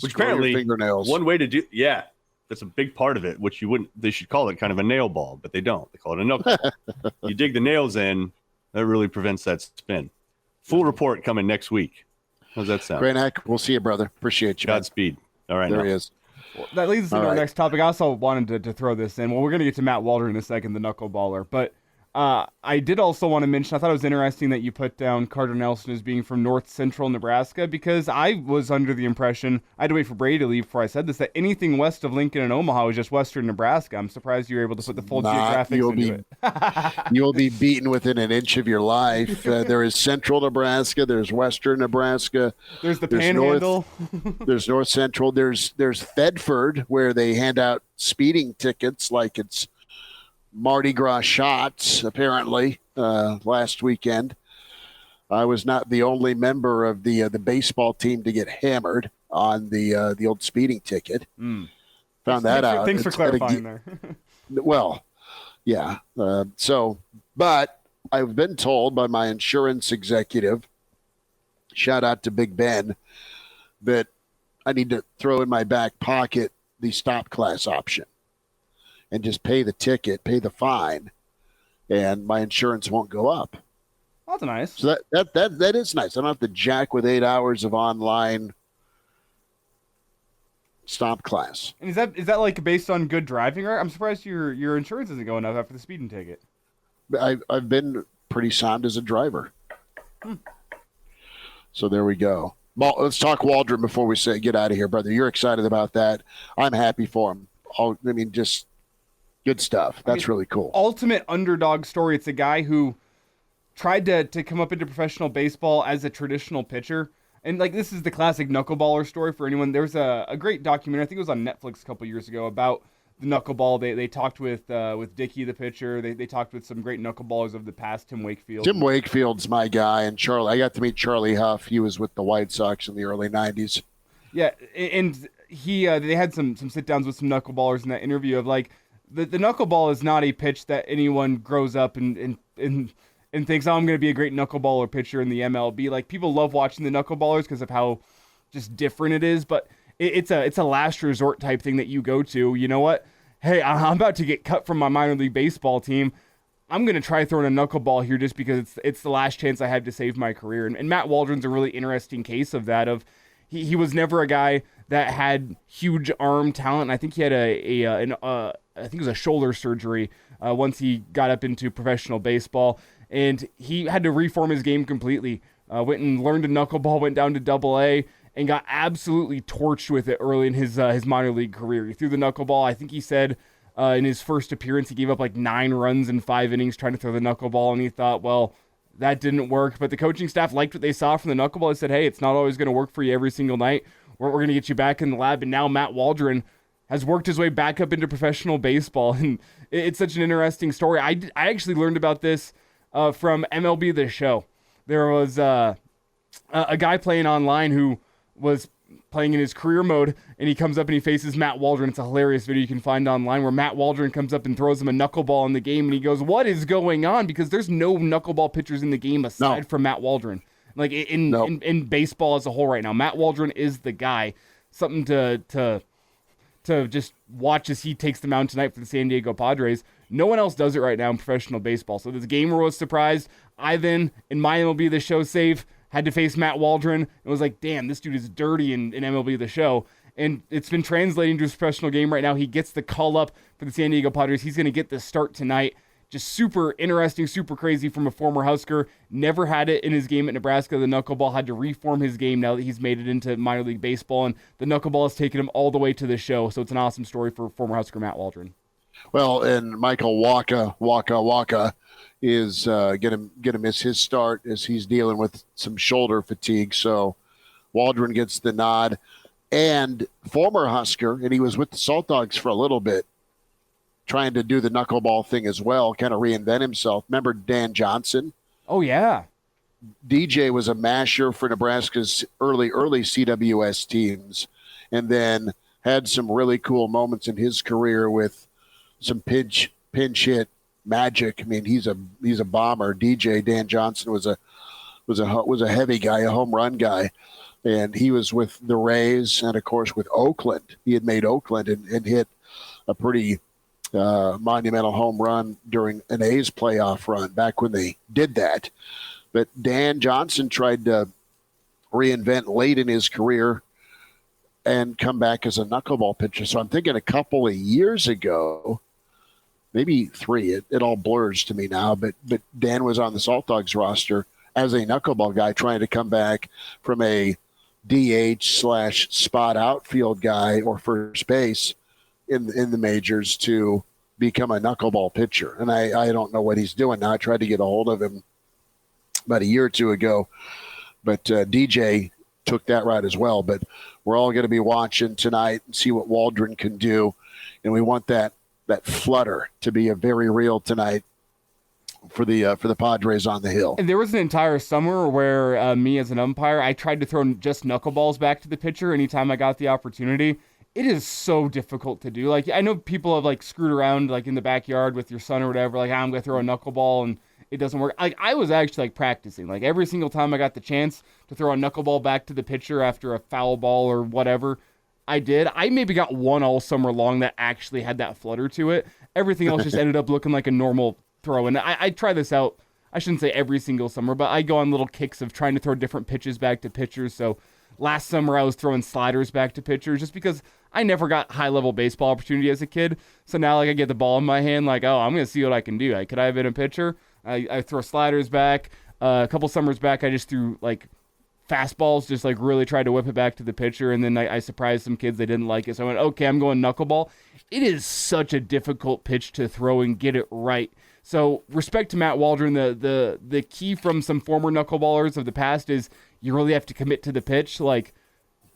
Which Scroll your apparently fingernails. one way to do. Yeah, that's a big part of it. Which you wouldn't. They should call it kind of a nail ball, but they don't. They call it a knuckleball. You dig the nails in. That really prevents that spin. Full report coming next week. How's that sound? Kraynak, we'll see you, brother. Appreciate you. man. Godspeed. All right, There now. he is. Well, that leads us All into our right. next topic. I also wanted to throw this in. Well, we're going to get to Matt Waldron in a second, the knuckleballer. But I did also want to mention, I thought it was interesting that you put down Carter Nelson as being from north central Nebraska, because I was under the impression, I had to wait for Brady to leave before I said this, that anything west of Lincoln and Omaha was just western Nebraska. I'm surprised you were able to put the full geographics into it. You will be beaten within an inch of your life. There is central Nebraska. There's western Nebraska. There's the Panhandle. There's north central. There's Thedford, where they hand out speeding tickets like it's Mardi Gras shots, apparently, last weekend. I was not the only member of the baseball team to get hammered on the old speeding ticket. Found that out. Thanks for It's clarifying there. Well, yeah. But I've been told by my insurance executive, shout out to Big Ben, that I need to throw in my back pocket the stop class option and just pay the ticket, pay the fine, and my insurance won't go up. That's nice. So that is nice. I don't have to jack with 8 hours of online stop class. And is that like based on good driving? Or I'm surprised your insurance isn't going up after the speeding ticket. I've been pretty sound as a driver. So there we go. Well, let's talk Waldron before we get out of here, brother. You're excited about that. I'm happy for him. Just good stuff. That's really cool. Ultimate underdog story. It's a guy who tried to come up into professional baseball as a traditional pitcher. And like, this is the classic knuckleballer story for anyone. There was a great documentary, I think it was on Netflix a couple years ago, about the knuckleball. They talked with Dickey, the pitcher. They talked with some great knuckleballers of the past, Tim Wakefield. Tim Wakefield's my guy, and Charlie. I got to meet Charlie Huff. He was with the White Sox in the early 90s. Yeah, and they had some sit-downs with some knuckleballers in that interview of like, the knuckleball is not a pitch that anyone grows up and thinks, oh, I'm going to be a great knuckleballer pitcher in the MLB. Like, people love watching the knuckleballers because of how just different it is, but it's a last resort type thing that you go to. You know what? Hey, I'm about to get cut from my minor league baseball team. I'm going to try throwing a knuckleball here just because it's the last chance I have to save my career. And Matt Waldron's a really interesting case of that. Of he was never a guy that had huge arm talent. And I think he had I think it was a shoulder surgery once he got up into professional baseball, and he had to reform his game completely. Went and learned a knuckleball, went down to Double-A, and got absolutely torched with it early in his minor league career. He threw the knuckleball. I think he said in his first appearance he gave up like 9 runs in 5 innings trying to throw the knuckleball, and he thought, well, that didn't work. But the coaching staff liked what they saw from the knuckleball. They said, hey, it's not always going to work for you every single night. We're going to get you back in the lab. And now Matt Waldron has worked his way back up into professional baseball. And it's such an interesting story. I actually learned about this from MLB The Show. There was a guy playing online who was playing in his career mode, and he comes up and he faces Matt Waldron. It's a hilarious video you can find online where Matt Waldron comes up and throws him a knuckleball in the game, and he goes, what is going on? Because there's no knuckleball pitchers in the game aside from Matt Waldron. Like in baseball as a whole right now, Matt Waldron is the guy. Something to just watch as he takes the mound tonight for the San Diego Padres. No one else does it right now in professional baseball. So this gamer was surprised. I then, in my MLB The Show save, had to face Matt Waldron and was like, damn, this dude is dirty in MLB The Show. And it's been translating to his professional game right now. He gets the call up for the San Diego Padres. He's going to get the start tonight. Just super interesting, super crazy from a former Husker. Never had it in his game at Nebraska. The knuckleball had to reform his game now that he's made it into minor league baseball. And the knuckleball has taken him all the way to the show. So it's an awesome story for former Husker Matt Waldron. Well, and Michael Waka is going to miss his start as he's dealing with some shoulder fatigue. So Waldron gets the nod. And former Husker, and he was with the Salt Dogs for a little bit, trying to do the knuckleball thing as well, kind of reinvent himself. Remember Dan Johnson? Oh, yeah. DJ was a masher for Nebraska's early CWS teams, and then had some really cool moments in his career with some pinch hit magic. I mean, he's a bomber. DJ Dan Johnson was was a heavy guy, a home run guy. And he was with the Rays and, of course, with Oakland. He had made Oakland and hit a pretty monumental home run during an A's playoff run back when they did that. But Dan Johnson tried to reinvent late in his career and come back as a knuckleball pitcher. So I'm thinking a couple of years ago, maybe 3, it all blurs to me now, but Dan was on the Salt Dogs roster as a knuckleball guy trying to come back from a DH/spot outfield guy or first base in the majors to become a knuckleball pitcher. And I don't know what he's doing now. I tried to get a hold of him about a year or two ago, but DJ took that route as well. But we're all going to be watching tonight and see what Waldron can do. And we want that flutter to be a very real tonight for the Padres on the hill. And there was an entire summer where me as an umpire, I tried to throw just knuckleballs back to the pitcher anytime I got the opportunity. It is so difficult to do. Like, I know people have like screwed around like in the backyard with your son or whatever. Like, I'm going to throw a knuckleball and it doesn't work. Like, I was actually like practicing. Like, every single time I got the chance to throw a knuckleball back to the pitcher after a foul ball or whatever, I did. I maybe got one all summer long that actually had that flutter to it. Everything else just ended up looking like a normal throw. And I try this out, I shouldn't say every single summer, but I go on little kicks of trying to throw different pitches back to pitchers. So last summer I was throwing sliders back to pitchers just because I never got high-level baseball opportunity as a kid. So now like I get the ball in my hand, like, oh, I'm going to see what I can do. Like, could I have been a pitcher? I throw sliders back. A couple summers back, I just threw like fastballs, just like really tried to whip it back to the pitcher. And then I surprised some kids. They didn't like it. So I went, okay, I'm going knuckleball. It is such a difficult pitch to throw and get it right. So respect to Matt Waldron. The key from some former knuckleballers of the past is you really have to commit to the pitch. Like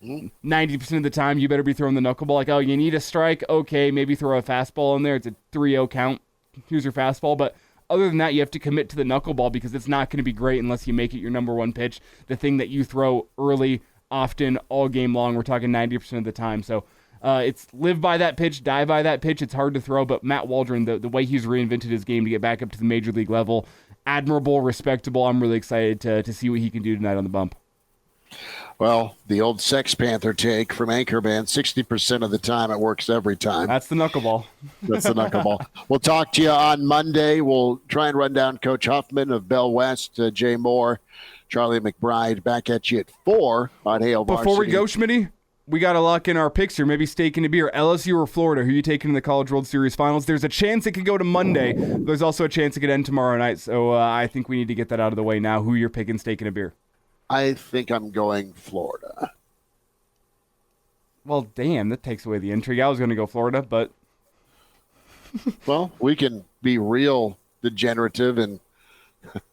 90% of the time, you better be throwing the knuckleball. Like, oh, you need a strike. Okay, maybe throw a fastball in there. It's a 3-0 count. Here's your fastball. But other than that, you have to commit to the knuckleball because it's not going to be great unless you make it your number one pitch, the thing that you throw early, often, all game long. We're talking 90% of the time. So it's live by that pitch, die by that pitch. It's hard to throw, but Matt Waldron, the way he's reinvented his game to get back up to the major league level, admirable, respectable. I'm really excited to see what he can do tonight on the bump. Well, the old Sex Panther take from Anchorman, 60% of the time it works every time. That's the knuckleball. That's the knuckleball. We'll talk to you on Monday. We'll try and run down Coach Huffman of Bell West, Jay Moore, Charlie McBride, back at you at 4 on Hail Varsity. Before we go, Schmitty, we got to lock in our picks here. Maybe steak and a beer. LSU or Florida? Who are you taking in the College World Series Finals? There's a chance it could go to Monday. There's also a chance it could end tomorrow night. So I think we need to get that out of the way now. Who you're picking, steak and a beer? I think I'm going Florida. Well, damn, that takes away the intrigue. I was going to go Florida, but... Well, we can be real degenerative and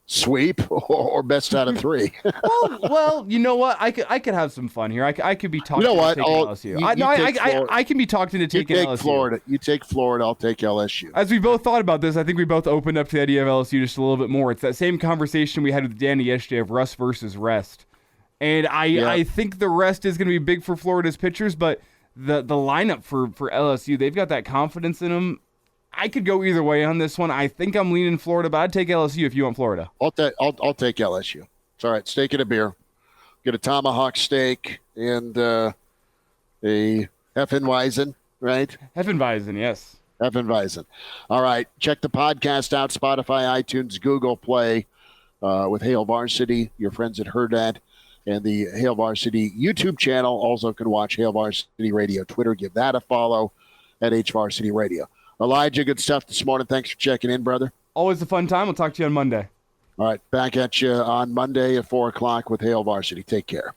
sweep or best out of 3. well, you know what? I could have some fun here. I could be talking into taking LSU. I can be talked into taking LSU. Florida. You take Florida, I'll take LSU. As we both thought about this, I think we both opened up to the idea of LSU just a little bit more. It's that same conversation we had with Danny yesterday of Russ versus rest. And I think the rest is going to be big for Florida's pitchers, but the lineup for LSU, they've got that confidence in them. I could go either way on this one. I think I'm leaning Florida, but I'd take LSU if you want Florida. I'll take LSU. It's all right. Steak and a beer. Get a tomahawk steak and a Hefeweizen, right? Hefeweizen, yes. Hefeweizen. All right. Check the podcast out, Spotify, iTunes, Google Play with Hail Varsity, your friends at Hurrdat, and the Hail Varsity YouTube channel. Also can watch Hail Varsity Radio Twitter. Give that a follow at H Varsity Radio. Elijah, good stuff this morning. Thanks for checking in, brother. Always a fun time. We'll talk to you on Monday. All right, back at you on Monday at 4 o'clock with Hail Varsity. Take care.